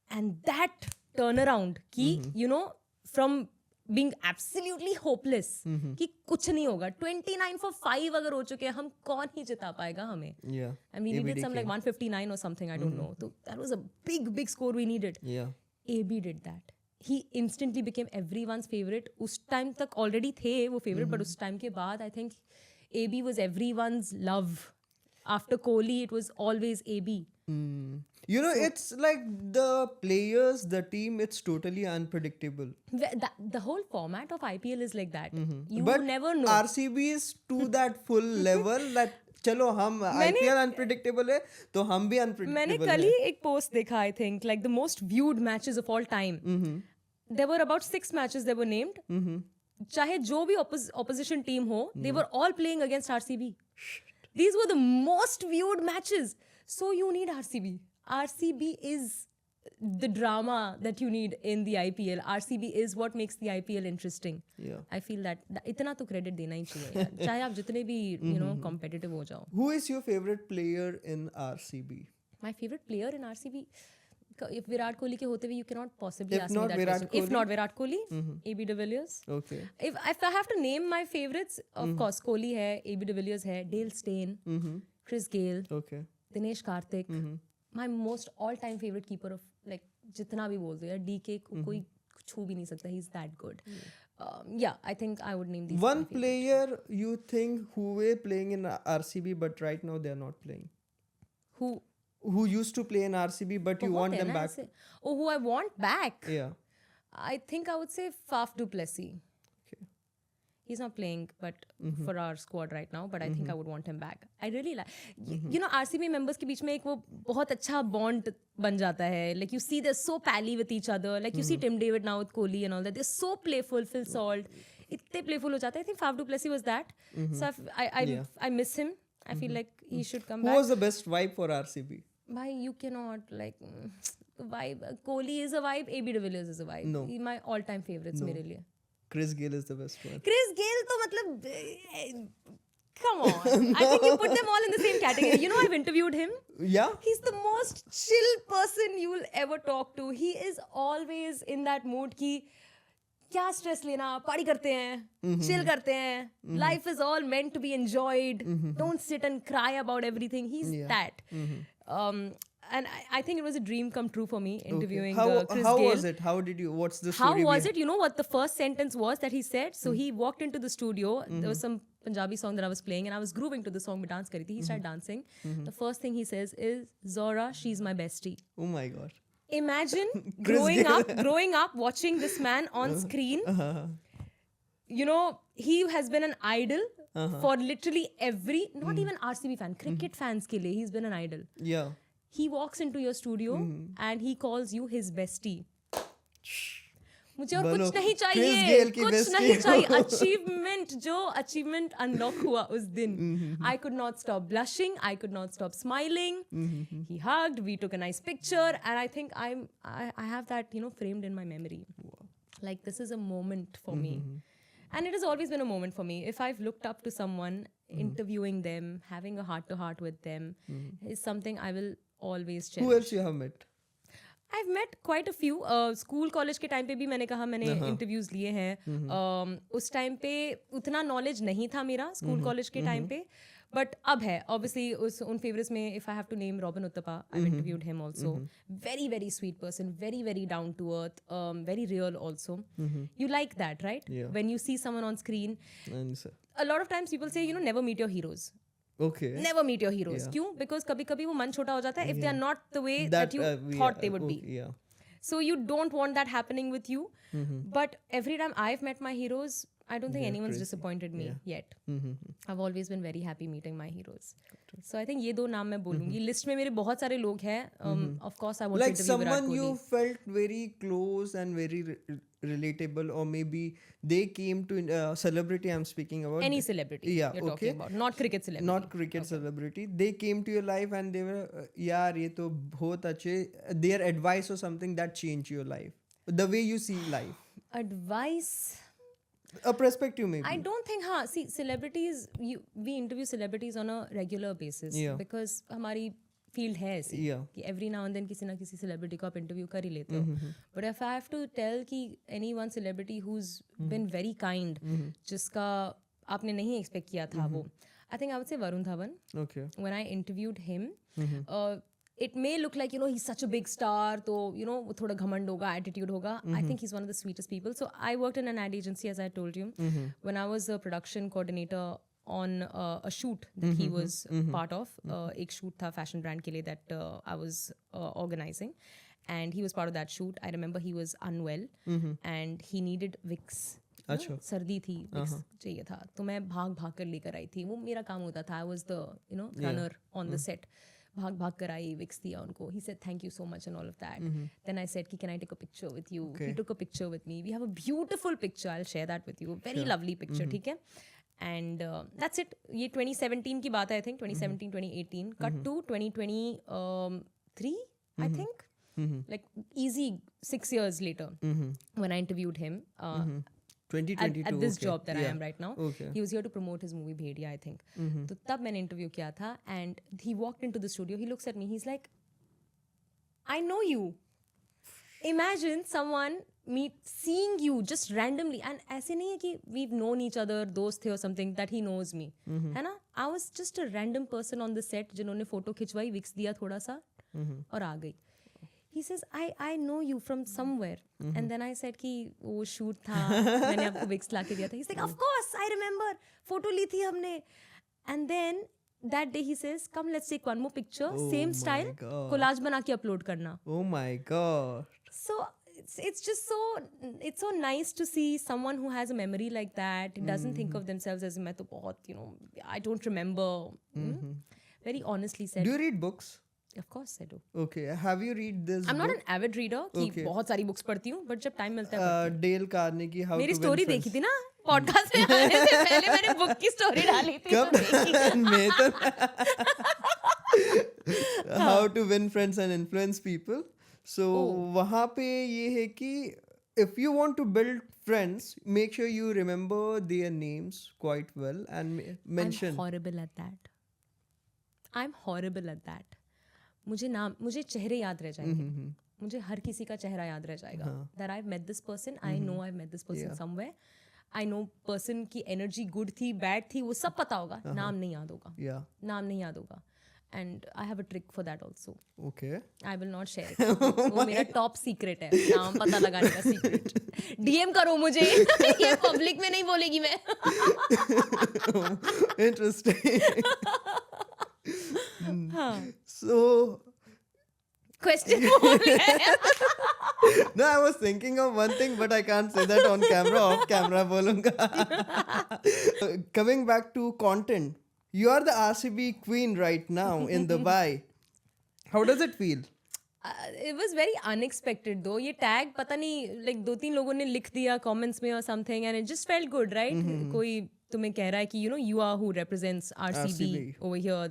And that turnaround, ki, you know, from being absolutely hopeless, कि कुछ नहीं होगा, 29 for 5 अगर हो चुके हैं, हम कौन ही जिता पाएगा हमें. Yeah. And we needed some like 159 or something, I don't know. So that was a big score we needed. Yeah. AB did that. He instantly became everyone's favorite. उस time तक already थे वो favorite, but उस time के बाद I think AB was everyone's love. After Kohli, it was always AB. You know, it's like the players, the team, it's totally unpredictable. The whole format of IPL is like that. You But never know. RCB is to that full level that चलो हम IPL unpredictable है तो हम भी unpredictable मैंने कल ही एक post देखा, I think, like the most viewed matches of all time. There were about 6 matches that were named. चाहे जो भी opposition team हो, they were all playing against RCB. These were the most viewed matches. So you need RCB. RCB is the drama that you need in the IPL. RCB is what makes the IPL interesting. Yeah. I feel that इतना तो credit देना ही चाहिए यार. चाहे आप जितने भी you know competitive हो जाओ. Who is your favorite player in RCB? My favorite player in RCB, if Virat Kohli के होते हुए, you cannot possibly If ask me not that Virat question. If Kohli? not Virat Kohli, AB de Villiers. Okay. If I have to name my favorites, of course Kohli है, AB de Villiers है, Dale Steyn, Chris Gayle, Okay. Dinesh Karthik. My most all-time favorite keeper of like जितना भी बोल दो यार, DK को कोई छू भी नहीं सकता. He's that good. Yeah, I think I would name these. One player you think who were playing in RCB but right now they are not playing? Who used to play in RCB but you want them back? Oh, who I want back? Yeah. I think I would say Faf du Plessis. Okay. He's not playing, but for our squad right now. But I think I would want him back. I really like, you know, RCB members के बीच में एक वो बहुत अच्छा bond बन जाता है. Like you see, they're so pally with each other. Like you see Tim David now with Kohli and all that. They're so playful. Phil Salt, इतने playful हो जाते हैं. I think Faf du Plessis was that. So I miss him. I feel like he should come back. Who was the best vibe for RCB? Bhai, you cannot like vibe. Kohli is a vibe. AB de Villiers is a vibe. No. My all-time favorites मेरे लिए. Chris Gayle is the best one. Chris Gayle तो मतलब come on. I think you put them all in the same category. You know, I've interviewed him. Yeah? He's the most chill person you will ever talk to. He is always in that mood कि क्या stress लेना, party करते हैं, chill करते हैं. Life is all meant to be enjoyed. Don't sit and cry about everything. He's that. And I think it was a dream come true for me interviewing Chris Gayle. How was it? How did you? What's the story? How was it? You know what the first sentence was that he said? So he walked into the studio. There was some Punjabi song that I was playing, and I was grooving to the song. But dance kari thi. He started dancing. The first thing he says is, "Zora, she's my bestie." Oh my God. Imagine growing up watching this man on screen. You know, he has been an idol for literally every, not even RCB fan, cricket fans ke liye, he's been an idol. Yeah. he walks into your studio and he calls you his bestie. मुझे और बोलो, कुछ नहीं Chris चाहिए, Gayle की कुछ bestie नहीं हो। चाहिए. अचीवमेंट अनलॉक हुआ उस दिन. I could not stop blushing, I could not stop smiling. He hugged, we took a nice picture, and I think I have that, framed in my memory. Like, this is a moment for me. And it has always been a moment for me. If I've looked up to someone, interviewing them, having a heart-to-heart with them, is something I will always cherish. Who else you have met? I've met quite a few. School college के time पे भी मैंने कहा मैंने interviews लिए हैं. उस time पे उतना नॉलेज नहीं था मेरा स्कूल कॉलेज के टाइम पे, बट अब है. ऑब्वियसली उन फेवरेट्स में if I have to name Robin Uthappa, I interviewed him also. Very very sweet person, very very down to earth, very real also. You like that, right? When you see someone on screen, a lot of times people say, never meet your heroes. Okay. Never meet your heroes. क्यों? Because कभी-कभी वो मन छोटा हो जाता है if they are not the way that you thought they would be. Yeah. So you don't want that happening with you. But every time I've met my heroes, I don't think anyone's disappointed me yet. I've always been very happy meeting my heroes. So I think ये दो नाम मैं बोलूँगी. List में मेरे बहुत सारे लोग हैं. Of course I want to Like interview Virat someone you Kohli. felt very close and very relatable, or maybe they came to celebrity I'm speaking about. Any celebrity Yeah, you're talking about. Not cricket celebrity. Not cricket celebrity. They came to your life and they were यार ये तो बहुत अच्छे. Their advice or something that changed your life, the way you see life, Advice. a perspective maybe. I don't think, see, celebrities, we interview celebrities on a regular basis. Yeah. Because हमारी field है ऐसी Yeah. कि every now and then किसी ना किसी celebrity को आप interview कर ही लेते हो. But if I have to tell कि any one celebrity who is been very kind, जिसका आपने नहीं एक्सपेक्ट किया था, वो I think I would say Varun Dhawan. Okay. When I interviewed him, it may look like, he's such a big star, तो वो थोड़ा घमंड होगा, attitude होगा. I think he's one of the sweetest people. So I worked in an ad agency, as I told you. When I was a production coordinator on a shoot that he was part of, एक shoot था fashion brand के लिए that I was organizing, and he was part of that shoot. I remember he was unwell and he needed Vicks. अच्छा. सर्दी थी, Vicks चाहिए था, तो मैं भाग भाग कर लेकर आई थी. वो मेरा काम होता था. I was the runner on the set. भाग भाग कर आई, Vicks दिया उनको. He said thank you so much and all of that. Then I said कि can I take a picture with you? Okay. He took a picture with me. We have a beautiful picture. I'll share that with you. Very lovely picture. ठीक है? And that's it. ये 2017 की बात है, I think 2017 2018. Cut to 2023, I think. Like easy 6 years later, when I interviewed him. 2022. At this okay. job that I Yeah. am right now. Okay. He was here to promote his movie Bhediya, I think. तो तब मैंने interview किया था, and he walked into the studio. He looks at me. He's like, I know you. Imagine someone seeing you just randomly, and ऐसे नहीं है कि we've known each other, दोस्त थे or something, that he knows me. है ना? I was just a random person on the set जिन्होंने photo खिंचवाई, Vicks दिया थोड़ा सा, और आ गई. He says, I know you from somewhere. And then I said कि वो shoot था, मैंने आपको Vicks ला के दिया था. He's like, of course, I remember. Photo ली थी हमने. And then that day he says, come let's take one more picture, same my style, God. collage बना के upload करना. Oh my god. So it's just so nice to see someone who has a memory like that. It doesn't think of themselves as मैं तो बहुत, I don't remember. Very honestly said. Do you read books? Of course I do. Okay. Have you read this I'm not book? an avid reader कि Okay. बहुत सारी books पढ़ती हूँ, but जब time मिलता है Dale Carnegie, How मेरी to Win story Friends. देखी थी ना पॉडकास्ट में आने से पहले, मैंने बुक की स्टोरी डाली थी. कब? मैं तो How to Win Friends and Influence People. So वहाँ पे ये है कि if you want to build friends, make sure you remember their names quite well and mention. I'm horrible at that. I'm horrible at that. मुझे चेहरे याद रह जाएंगे. मुझे हर किसी का चेहरा याद रह जाएगा. That I've met this person, I know I've met this person somewhere. I know person की energy good थी, bad थी, वो सब पता होगा. नाम नहीं याद होगा. Yeah. नाम नहीं याद होगा. And I have a trick for that also. Okay. I will not share it. वो मेरा top secret है. नाम पता लगाने का secret. DM करो मुझे. ये public में नहीं बोलेगी मैं. Interesting. So Question बोल है. no, I was thinking of one thing, but I can't say that on camera. Off camera बोलूँगा. Coming back to content, you are the RCB queen right now in Dubai. How does it feel? It was very unexpected though. ये tag पता नहीं like 2-3 लोगों ने लिख दिया comments में or something and it just felt good, right? कोई तुम्हें कह रहा है कि you are who represents RCB over here.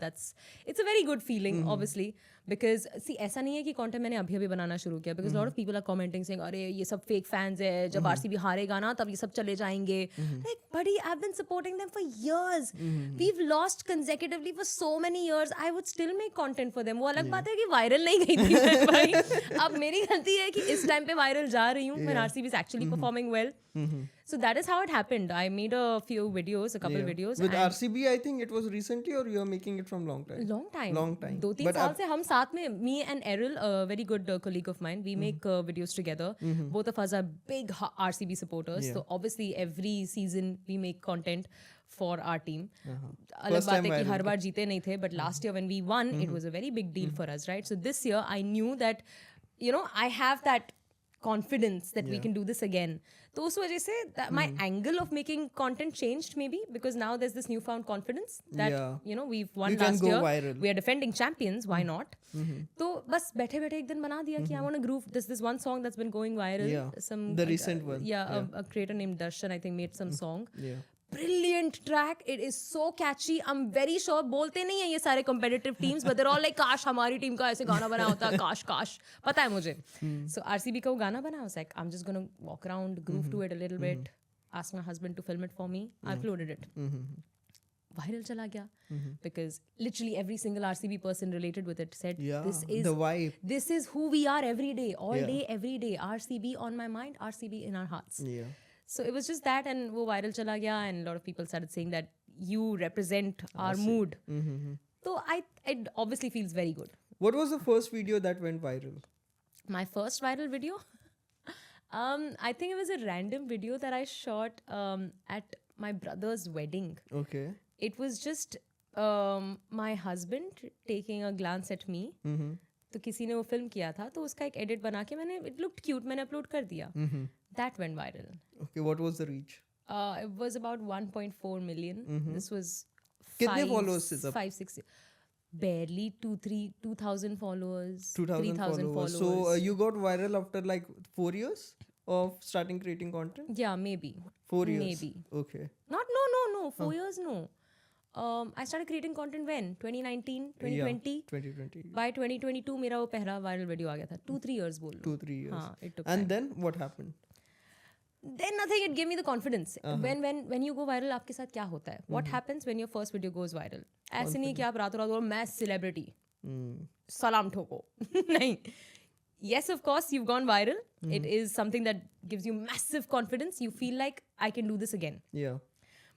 It's a very good feeling obviously because see ऐसा नहीं है कि content मैंने अभी बनाना शुरू किया because a lot of people are commenting saying अरे ये सब fake fans है, जब RCB हारेगा ना तब ये सब चले जाएंगे. Like buddy, I've been supporting them for years. We've lost consecutively for so many years. I would still make content for them. वो अलग बात है कि viral नहीं गई थी मैं भाई. अब मेरी गलती है कि इस time पे viral जा रही हूँ when RCB is actually performing well. So that is how it happened. I made a few videos, a couple videos. With RCB, I think it was recently, or you are making it from long time? Long time. Long time. 2-3 साल से हम साथ में, me and Errol, a very good colleague of mine, we make videos together. Both of us are big RCB supporters. So obviously every season we make content for our team. अलग बात है कि हर बार जीते नहीं थे, but last year when we won, it was a very big deal for us, right? So this year I knew that, I have that confidence that we can do this again. तो उस वजह से my angle of making content changed maybe because now there's this newfound confidence that we've won last year. Viral. We are defending champions. Why not? तो बस बैठे बैठे एक दिन बना दिया कि I want to groove. There's this one song that's been going viral. The recent one. A creator named Darshan I think made some song. brilliant track. It is so catchy. I'm very sure बोलते नहीं है ये सारे competitive teams, but they're all like काश हमारी team का ऐसे गाना बना होता, काश काश. पता है मुझे. So RCB का वो गाना बना, I was like, I'm just gonna walk around, groove to it a little bit, ask my husband to film it for me. I uploaded it. Viral chala gaya because literally every single RCB person related with it said, this is the vibe. This is who we are every day, all day, every day. RCB on my mind, RCB in our hearts. So it was just that, and wo viral chala gaya, and a lot of people started saying that you represent our mood. So it obviously feels very good. What was the first video that went viral? My first viral video? I think it was a random video that I shot at my brother's wedding. Okay. It was just my husband taking a glance at me. तो किसी ने वो film किया था तो उसका एक edit बना के मैंने it looked cute मैंने अपलोड कर दिया. That went viral. Okay, what was the reach? It was about 1.4 million. This was कितने followers थे तब? 5-6 barely 2,000 followers. 2,000 followers. So you got viral after like 4 years of starting creating content? Yeah, maybe. 4 years. Maybe. Okay. No. 4 years, no. I started creating content when? 2019, 2020? Yeah, 2020. By 2022, मेरा वो पहला viral video आ गया था. 2-3 years बोल लो. 2-3 years. हाँ, it took And time. then what happened? Then nothing. It gave me the confidence. When you go viral, आपके साथ क्या होता है? What happens when your first video goes viral? ऐसे नहीं कि आप रातों रात बोलो मैं celebrity. सलाम ठोको. नहीं. Yes, of course, you've gone viral. It is something that gives you massive confidence. You feel like I can do this again. Yeah.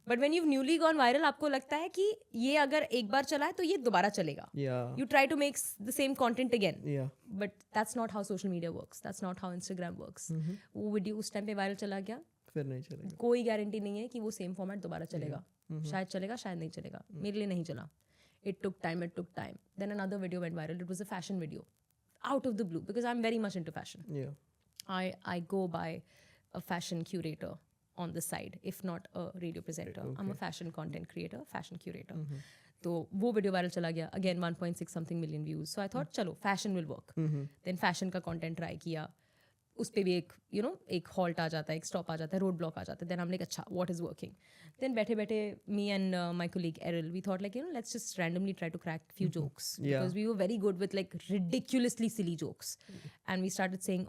But when you've newly gone viral, आपको लगता है कि ये अगर एक बार चला है तो ये दोबारा चलेगा. Yeah. You try to make the same content again. Yeah. But that's not how social media works. That's not how Instagram works. वो वीडियो उस टाइम पे वायरल चला गया. फिर नहीं चलेगा. कोई गारंटी नहीं है कि वो सेम फॉर्मेट दोबारा चलेगा. शायद चलेगा, शायद नहीं चलेगा. मेरे लिए नहीं चला. It took time. Then another video went viral. It was a fashion video. Out of the blue, because I'm very much into fashion. Yeah. I go by a fashion curator on the side, if not a radio presenter. Okay. I'm a fashion content creator, fashion curator. तो वो video viral चला गया. Again 1.6 something million views. So I thought चलो fashion will work. Then fashion का content try किया. उस पे भी एक एक halt आ जाता है, एक stop आ जाता है, road block आ जाता है. Then I'm like अच्छा, what is working? Then बैठे me and my colleague Errol, we thought like let's just randomly try to crack few jokes. Yeah. Because we were very good with like ridiculously silly jokes. And we started saying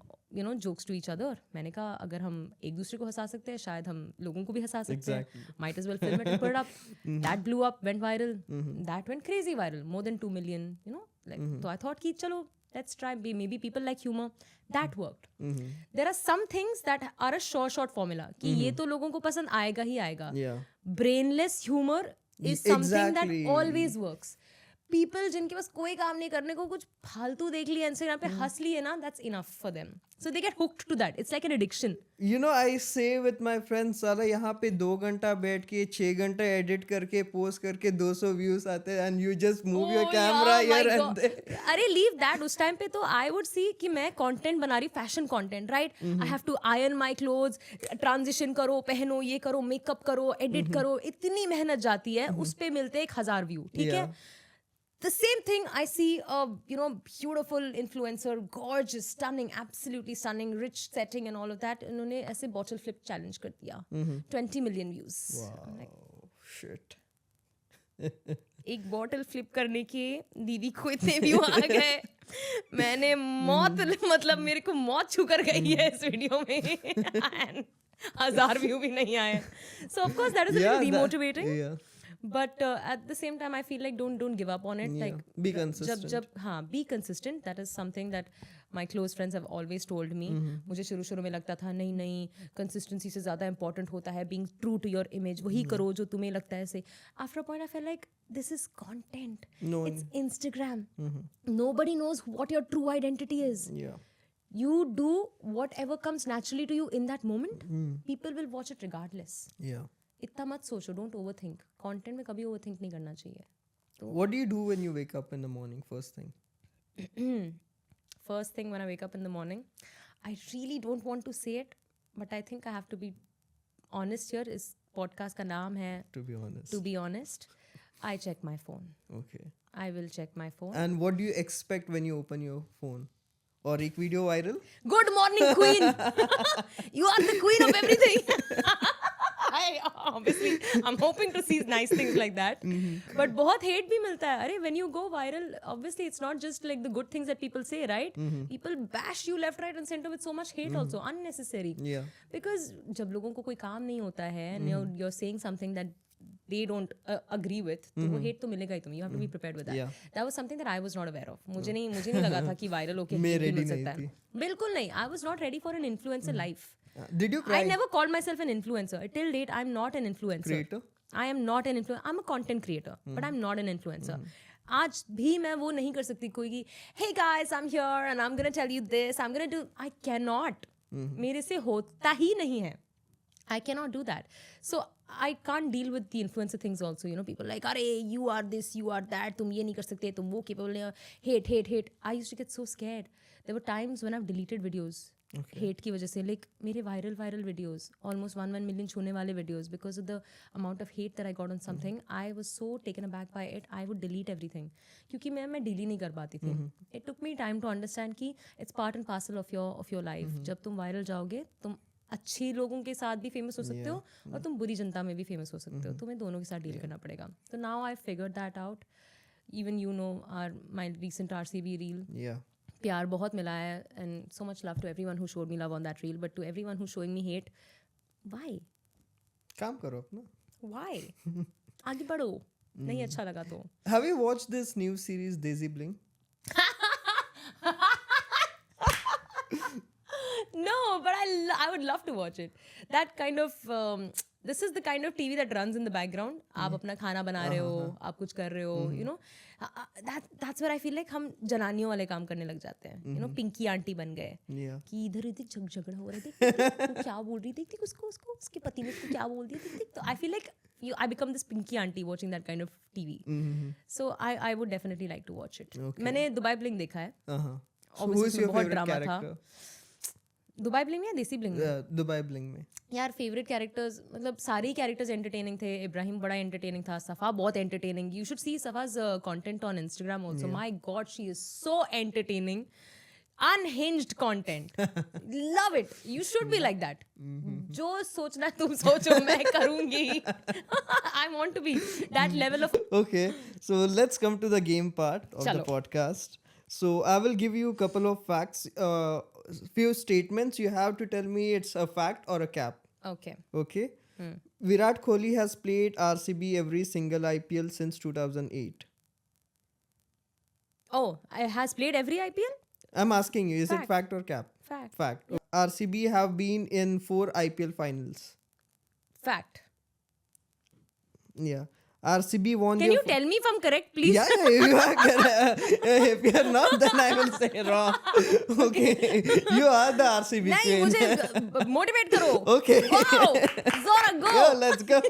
jokes to each other. मैंने कहा अगर हम एक दूसरे को हंसा सकते हैं शायद हम लोगों को भी हंसा सकते हैं. Might as well film it and put it up. That blew up, went viral. That went crazy viral, more than 2 million. So I thought कि चलो let's try. Maybe people like humor. That worked. There are some things that are a short formula. कि ये तो लोगों को पसंद आएगा ही आएगा. Yeah. Brainless humor is something Exactly. that always works. People जिनके पास कोई काम नहीं करने को कुछ फालतू देख लिया इंस्टाग्राम पे हंस लिए ना, that's enough for them. So they get hooked to that. It's like an addiction. I say with my friends, साला यहाँ पे 2 घंटा बैठ के 6 घंटा एडिट करके पोस्ट करके 200 व्यूज आते हैं and you just move your camera here and there. अरे leave that. उस टाइम पे तो I would see कि मैं content बना रही, fashion content, right? I have to iron my clothes, transition करो, पहनो, ये करो, makeup करो, edit करो, इतनी मेहनत जाती है, उस पे मिलते 1,000 व्यू, ठीक है? the same thing, I see a beautiful influencer, gorgeous, stunning, absolutely stunning, rich setting and all of that. उन्होंने ऐसे bottle flip challenge कर दिया, 20 million views. I'm like, Shit. एक बॉटल फ्लिप करने के दीदी को इतने व्यू आ गए, मैंने मौत मतलब मेरे को मौत छू कर गई है इस वीडियो में. And 1000 व्यू भी नहीं आए. So of course that is a little demotivating. Yeah. But at the same time, I feel like don't give up on it. Yeah. Like Be consistent. be consistent. That is something that my close friends have always told me. मुझे शुरू में लगता था नहीं consistency से ज़्यादा important होता है being true to your image. वही करो जो तुम्हें लगता है से. After a point, I felt like this is content. No It's Instagram. Nobody knows what your true identity is. Yeah. You do whatever comes naturally to you in that moment. People will watch it regardless. Yeah. इतना मत सोचो, don't overthink. Content में कभी overthink नहीं करना चाहिए. What do you do when you wake up in the morning? First thing. First thing when I wake up in the morning, I really don't want to say it, but I think I have to be honest here. इस podcast का नाम है To be honest. To Be Honest. I check my phone. Okay. I will check my phone. And what do you expect when you open your phone? और एक video viral? Good morning, queen. You are the queen of everything. Obviously, I'm hoping to see nice things like that. But बहुत hate भी मिलता है. अरे, when you go viral, obviously it's not just like the good things that people say, right? People bash you left, right, and center with so much hate also, unnecessary. Yeah. Because जब लोगों को कोई काम नहीं होता है, and you're saying something that they don't agree with, तो वो hate तो मिलेगा ही तुम्हें. You have to be prepared with that. Yeah. That was something that I was not aware of. मुझे नहीं लगा था कि viral होके मैं hate भी ready मिल नहीं सकता है. थी. बिल्कुल नहीं. I was not ready for an influencer life. Did you cry? I never called myself an influencer. Till date, I'm not an influencer. Creator? I am not an influencer. I'm a content creator, but I'm not an influencer. आज भी मैं वो नहीं कर सकती कोई कि hey guys, I'm here and I'm gonna tell you this. I'm gonna do. I cannot. मेरे से होता ही नहीं है. I cannot do that. So I can't deal with the influencer things also. You know, people like, अरे you are this, you are that. तुम ये नहीं कर सकते, तुम वो capable नहीं हो. Hate. I used to get so scared. There were times when I've deleted videos. Hate की वजह से, like मेरे viral videos, almost 1 million छूने वाले videos, because of the amount of hate that I got on something, I was so taken aback by it, I would delete everything. क्योंकि मैं deal ही नहीं कर पाती थी. It took me time to understand कि it's part and parcel of your life. जब तुम viral जाओगे, तुम अच्छी लोगों के साथ भी फेमस हो सकते हो और तुम बुरी जनता में भी फेमस हो सकते हो. तुम्हें दोनों के साथ डील करना पड़ेगा. तो now I figured that out. Even you know my recent RCB reel. Yeah. प्यार बहुत मिला है, and so much love to everyone who showed me love on that reel, but to everyone who's showing me hate, why? काम करो अपना. Why? आगे बढ़ो. नहीं अच्छा लगा तो. Have you watched this new series Daisy Bling? No, but I would love to watch it. That kind of this is the kind of TV that runs in the background. आप अपना खाना बना रहे हो, आप कुछ कर रहे हो, you know. That's where I feel like हम जनानियों वाले काम करने लग जाते हैं. You know, पिंकी आंटी बन गए. Yeah. कि इधर झगड़ा हो रहा है. वो क्या बोल रही थी उसको उसके पति ने उसको क्या बोल दिया. तो I feel like I become this pinky auntie watching that kind of TV. So I would definitely like to watch it. Okay. मैंने दुबई ब्लिंग देखा है. So who is your बहुत favorite ड्रामा था. character? दुबई ब्लिंग में या देसी bling में? Dubai bling में. यार फेवरेट कैरेक्टर्स, मतलब सारे ही कैरेक्टर्स एंटरटेनिंग थे. इब्राहिम बड़ा एंटरटेनिंग था. सफ़ा बहुत entertaining. You should see Safa's content on Instagram also. My god, she is so entertaining. Unhinged content. Love it. You should be like that. जो सोचना तुम सोचो, मैं करूँगी. I want to be that level of. Okay, so let's come to the game part of the Chalo. podcast. So I will give you a couple of facts, few statements. You have to tell me it's a fact or a cap. Okay. Okay. Virat Kohli has played RCB every single IPL since 2008. Oh, has played every IPL? I'm asking you, is it Fact. fact or cap? Fact. Fact. RCB have been in 4 IPL finals. Fact. Yeah. RCB won. Can you tell me if I'm correct, please? Yeah, you are correct. If you are not, then I will say wrong. Okay. You are the RCB नहीं, queen. मुझे motivate करो. Okay. Wow, Zora, go. Go, let's go.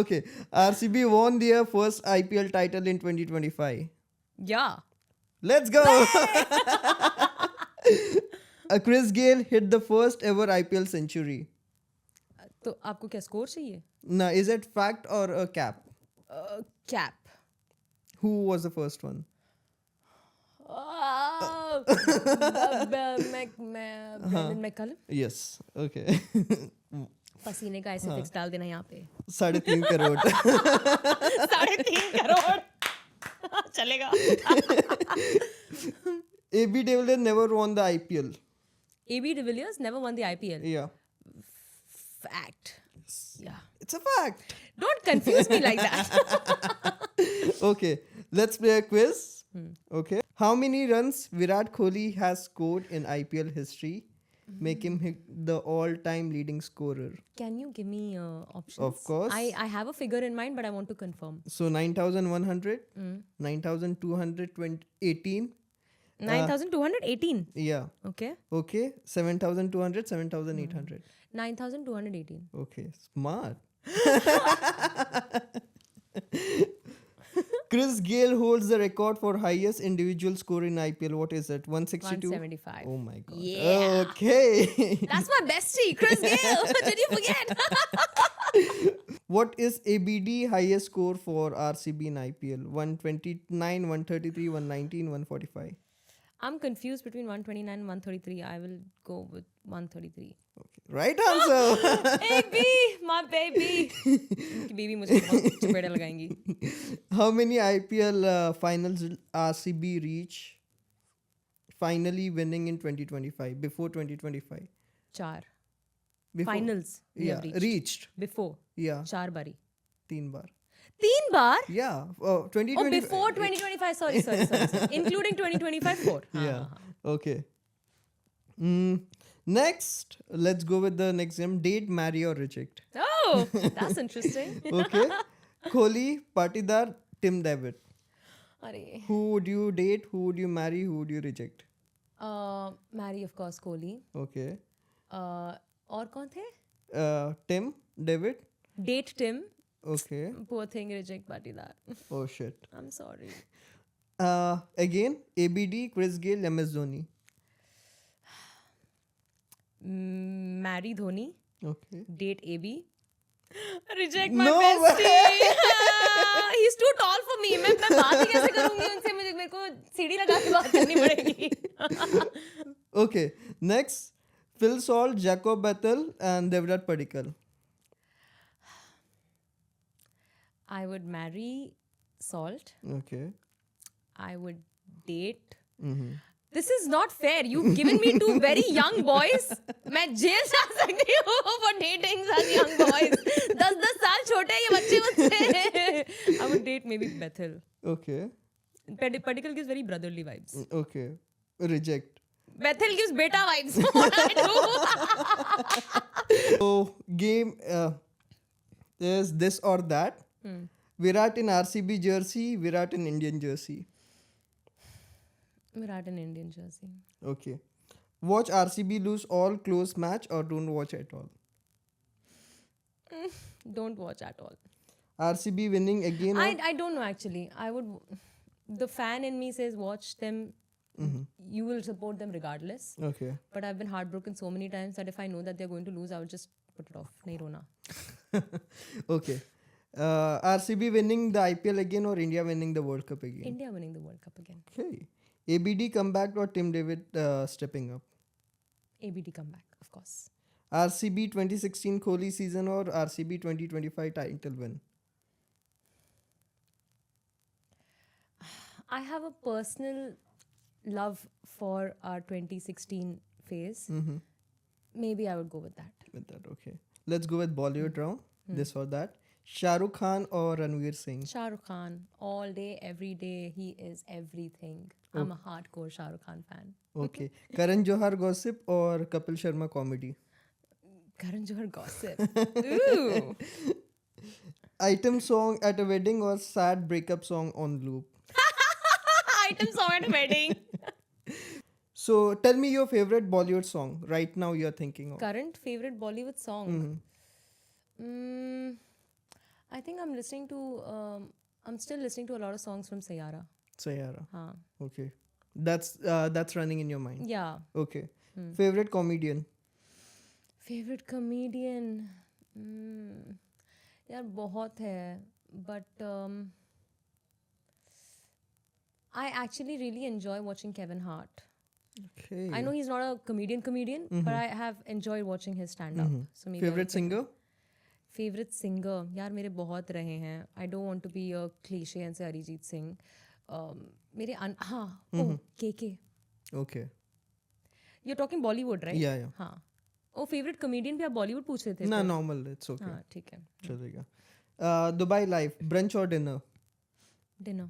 Okay. RCB won their first IPL title in 2025. Yeah. Let's go. Chris Gayle hit the first ever IPL century. तो आपको क्या score चाहिए? Now, is it fact or a cap? Cap. Who was the first one? Brendan McCullum. Yes. Okay. पसीने का ऐसे fix डाल देना यहाँ पे 3.5 crore. 3.5 करोड़ चलेगा. AB de Villiers never won the IPL. AB de Villiers never won the IPL. Yeah. Fact. Yeah. It's a fact. Don't confuse me like that. Okay. Let's play a quiz. Okay. How many runs Virat Kohli has scored in IPL history? Make him the all-time leading scorer. Can you give me options? Of course. I have a figure in mind, but I want to confirm. So 9,100, 9,218. 9,218. Yeah. Okay. Okay. 7,200, 7,800. 9,218. Okay. Smart. Chris Gayle holds the record for highest individual score in IPL. What is it? 162? 175. Oh my god. Yeah. Okay. That's my bestie, Chris Gayle. Did you forget? What is ABD highest score for RCB in IPL? 129, 133, 119, 145. I'm confused between 129 and 133. I will go with 133. Okay. Right answer. AB, my baby. उनकी baby मुझे बहुत चपेड़े लगाएंगी. How many IPL finals will RCB reach? Finally winning in 2025. Before 2025. 4. Before. Finals. we have Yeah. Reached. Before. Yeah. 4 बारी. 3 बार. 3 बार? Yeah. 2025. Oh, before 2025. Sorry. Including 2025, 4. Yeah. Okay. Next, let's go with the next game. Date, marry or reject. Oh, that's interesting. Okay. Kohli, Patidar, Tim David. Arey. Who would you date? Who would you marry? Who would you reject? Marry, of course, Kohli. Okay. और कौन थे? Tim, David. Date Tim. Okay. Poor thing, reject Patidar. Oh shit. I'm sorry. Again, ABD, Chris Gayle, MS Dhoni. Marry Dhoni. Okay. Date AB. Reject my No bestie. He's too tall for me. मैं बात ही कैसे करूँगी उनसे? मेरे को सीढ़ी लगा के बात करनी पड़ेगी. Okay. Next, Phil Salt, Jacob Bethel, and Devdutt Padikkal. I would marry Salt. Okay. I would date. Mm-hmm. This is not fair. You've given me two very young boys. मैं जेल जा सकती हूँ for dating such young boys. 10 साल छोटे हैं ये बच्चे मुझसे. I would date maybe Bethel. Okay. Padikkal gives very brotherly vibes. Okay. Reject. Bethel gives beta vibes. What I do? So, game is this or that. Virat in RCB jersey, Virat in Indian jersey. Virat in Indian jersey. Okay. Watch RCB lose all close match or don't watch at all. Don't watch at all. RCB winning again. I don't know actually. I would. The fan in me says watch them. You will support them regardless. Okay. But I've been heartbroken so many times that if I know that they're going to lose, I will just put it off. Nahi rona. Okay. RCB winning the IPL again or India winning the World Cup again? India winning the World Cup again. Okay. ABD comeback or Tim David stepping up? ABD comeback, of course. RCB 2016 Kohli season or RCB 2025 title win? I have a personal love for our 2016 phase. Maybe I would go with that. With that, okay. Let's go with Bollywood round. This or that. Shah Rukh Khan or Ranveer Singh? Shah Rukh Khan, all day, every day, he is everything. I'm a hardcore Shah Rukh Khan fan. Okay. Karan Johar gossip or Kapil Sharma comedy? Karan Johar gossip. Ooh. Item song at a wedding or sad breakup song on loop? Item song at a wedding. So tell me your favorite Bollywood song right now you're thinking of. Current favorite Bollywood song. I think I'm listening to. I'm still listening to a lot of songs from Sayara. Sayara. Haan. Okay. That's running in your mind. Yeah. Okay. Favorite comedian? Favorite comedian. यार बहुत है, but I actually really enjoy watching Kevin Hart. Okay. I know he's not a comedian, but I have enjoyed watching his stand-up. So maybe Favorite singer? Favorite singer? यार मेरे बहुत रहे हैं. I don't want to be a cliche and say Arijit Singh. मेरे KK. Okay. You're talking Bollywood, right? Yeah. हाँ. Oh, favorite comedian भी आप Bollywood पूछ रहे थे? No, normal. It's okay. हाँ, ठीक है. चलेगा. Dubai life, brunch or dinner? Dinner.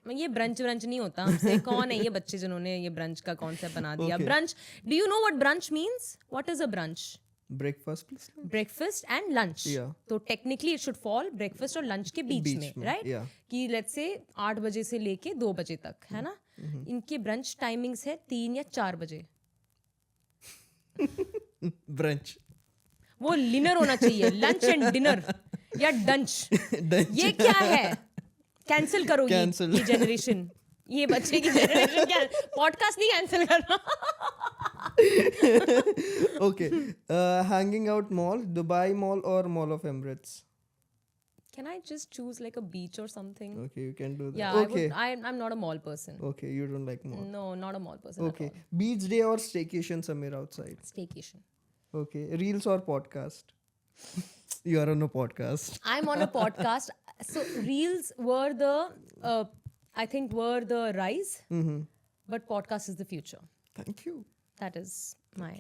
ये ब्रंच नहीं होता हमसे. कौन है ये बच्चे जिन्होंने ये ब्रंच का कॉन्सेप्ट बना दिया? Brunch. Do you know what brunch means? What is a brunch? Breakfast, please. Breakfast and lunch. Yeah. तो technically it should fall breakfast और lunch के बीच में, right? Yeah. कि let's say 8 बजे से लेके 2 बजे तक, है ना? इनके ब्रंच टाइमिंग्स है 3 या 4 बजे. Brunch. वो लिनर होना चाहिए. लंच एंड डिनर या डंच. ये क्या है? कैंसिल करो ये जनरेशन. ये बच्चे की जनरेशन क्या? पॉडकास्ट नहीं कैंसिल करना. Okay. Hanging out mall, Dubai Mall or Mall of Emirates? Can I just choose like a beach or something? Okay, you can do that. Yeah, Okay. I'm not a mall person. Okay, you don't like mall. No, not a mall person Okay. at all. Beach day or staycation somewhere outside? Staycation. Okay. Reels or podcast? You are on a podcast. I'm on a podcast. So reels were I think were the rise, but podcast is the future. Thank you. That is my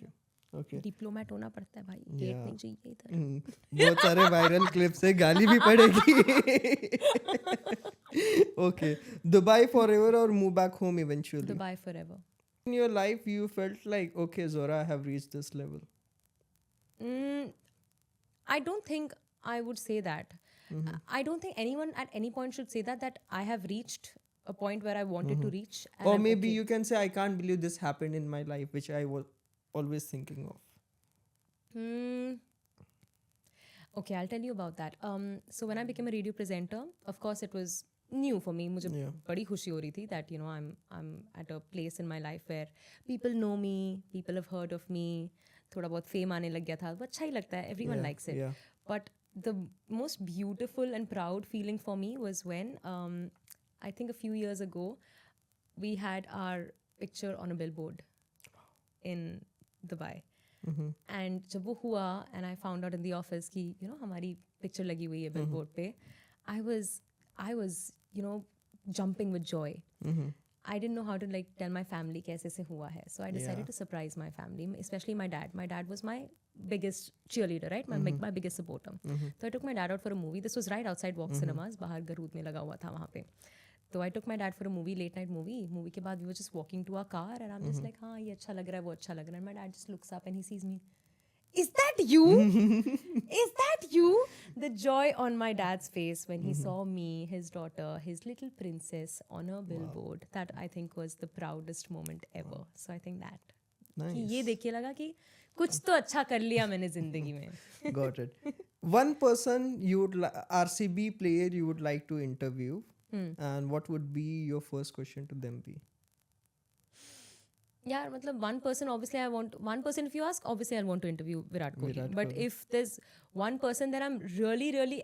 Okay. Diplomat होना पड़ता है भाई. Gate नहीं चाहिए इधर. बहुत सारे viral clips से गाली भी पड़ेगी. Okay. Dubai forever or move back home eventually? Dubai forever. In your life, you felt like, okay, Zora, I have reached this level. I don't think I would say that. I don't think anyone at any point should say that I have reached a point where I wanted to reach. And Or I'm maybe okay. you can say, I can't believe this happened in my life, which I was always thinking of. Okay, I'll tell you about that. So when I became a radio presenter, of course it was new for me. मुझे बड़ी खुशी हो रही थी that you know I'm at a place in my life where people know me, people have heard of me. थोड़ा बहुत fame आने लग गया था. वो अच्छा ही लगता है. Everyone likes it. Yeah. But the most beautiful and proud feeling for me was when I think a few years ago we had our picture on a billboard in Dubai. And जब वो हुआ and I found out in the office कि you know हमारी picture लगी हुई है billboard पे, I was you know jumping with joy. I didn't know how to like tell my family कैसे से हुआ है. So I decided to surprise my family, especially my dad. My dad was my biggest cheerleader, right? My biggest supporter. So I took my dad out for a movie. This was right outside Vox Cinemas. बाहर गरूद में लगा हुआ था वहाँ पे. So I took my dad for a movie, late night movie. Movie के बाद we were just walking to our car and I'm just like, हाँ ये अच्छा लग रहा है, वो अच्छा लग रहा है. And my dad just looks up and he sees me. Is that you? Is that you? The joy on my dad's face when he saw me, his daughter, his little princess on a billboard. That I think was the proudest moment ever. So I think that. Nice. कि ये देख के लगा कि कुछ तो अच्छा कर लिया मैंने जिंदगी में. Got it. One person you would RCB player you would like to interview, and what would be your first question to them be? यार मतलब one person if you ask obviously I'll want to interview Virat Kohli. But Kohli. if there's one person that I'm really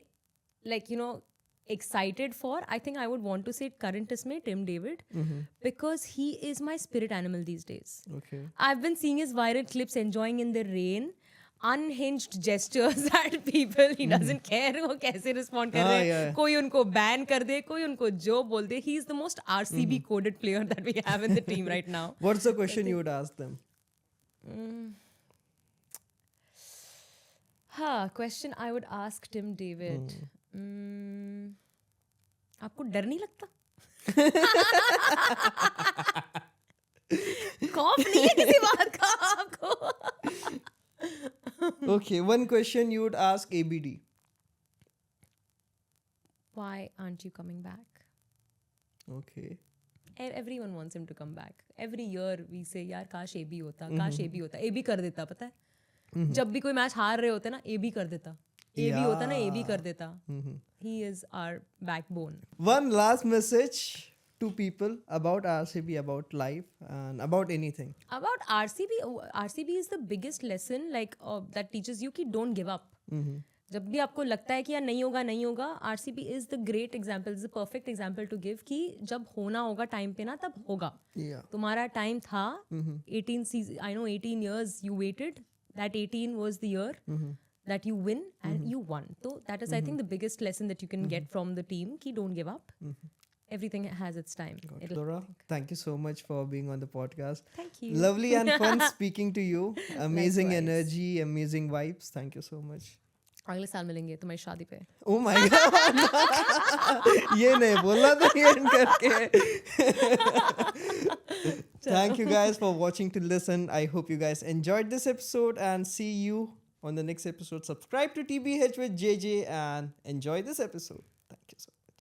like you know excited for, I think I would want to say current isme Tim David, because he is my spirit animal these days. Okay. I've been seeing his viral clips enjoying in the rain, unhinged gestures at people. He doesn't care वो कैसे respond कर रहे हैं. कोई उनको ban कर दे, कोई उनको जो बोल दे. He's the most RCB coded player that we have in the team right now. What's the question you would ask them? Question I would ask Tim David. आपको डर नहीं लगता? खौफ नहीं है किसी बात का आपको? Okay, one question you would ask ABD. Why aren't you coming back? Okay. Everyone wants him to come back. Every year we say यार काश AB होता, काश AB होता. AB कर देता पता है? जब भी कोई मैच हार रहे होते ना AB कर देता. AB होता ना AB कर देता. He is our backbone. One last message to people about RCB, about life, and about anything. About RCB is the biggest lesson like that teaches you कि don't give up. जब भी आपको लगता है कि यार नहीं होगा RCB is the great example, is the perfect example to give कि जब होना होगा टाइम पे ना तब होगा. Yeah. तुम्हारा टाइम था. 18 season, I know 18 years you waited. That 18 was the year that you win and you won. So that is I think the biggest lesson that you can get from the team ki don't give up. Everything has its time. It'll- Zora, thank you so much for being on the podcast. Thank you. Lovely and fun speaking to you. Amazing Likewise. energy, amazing vibes. Thank you so much. अगले साल मिलेंगे तुम्हारी शादी पे. Oh my god. ये नहीं बोला था end करके. Thank you guys for watching to listen. I hope you guys enjoyed this episode and see you on the next episode. Subscribe to TBH with JJ and enjoy this episode.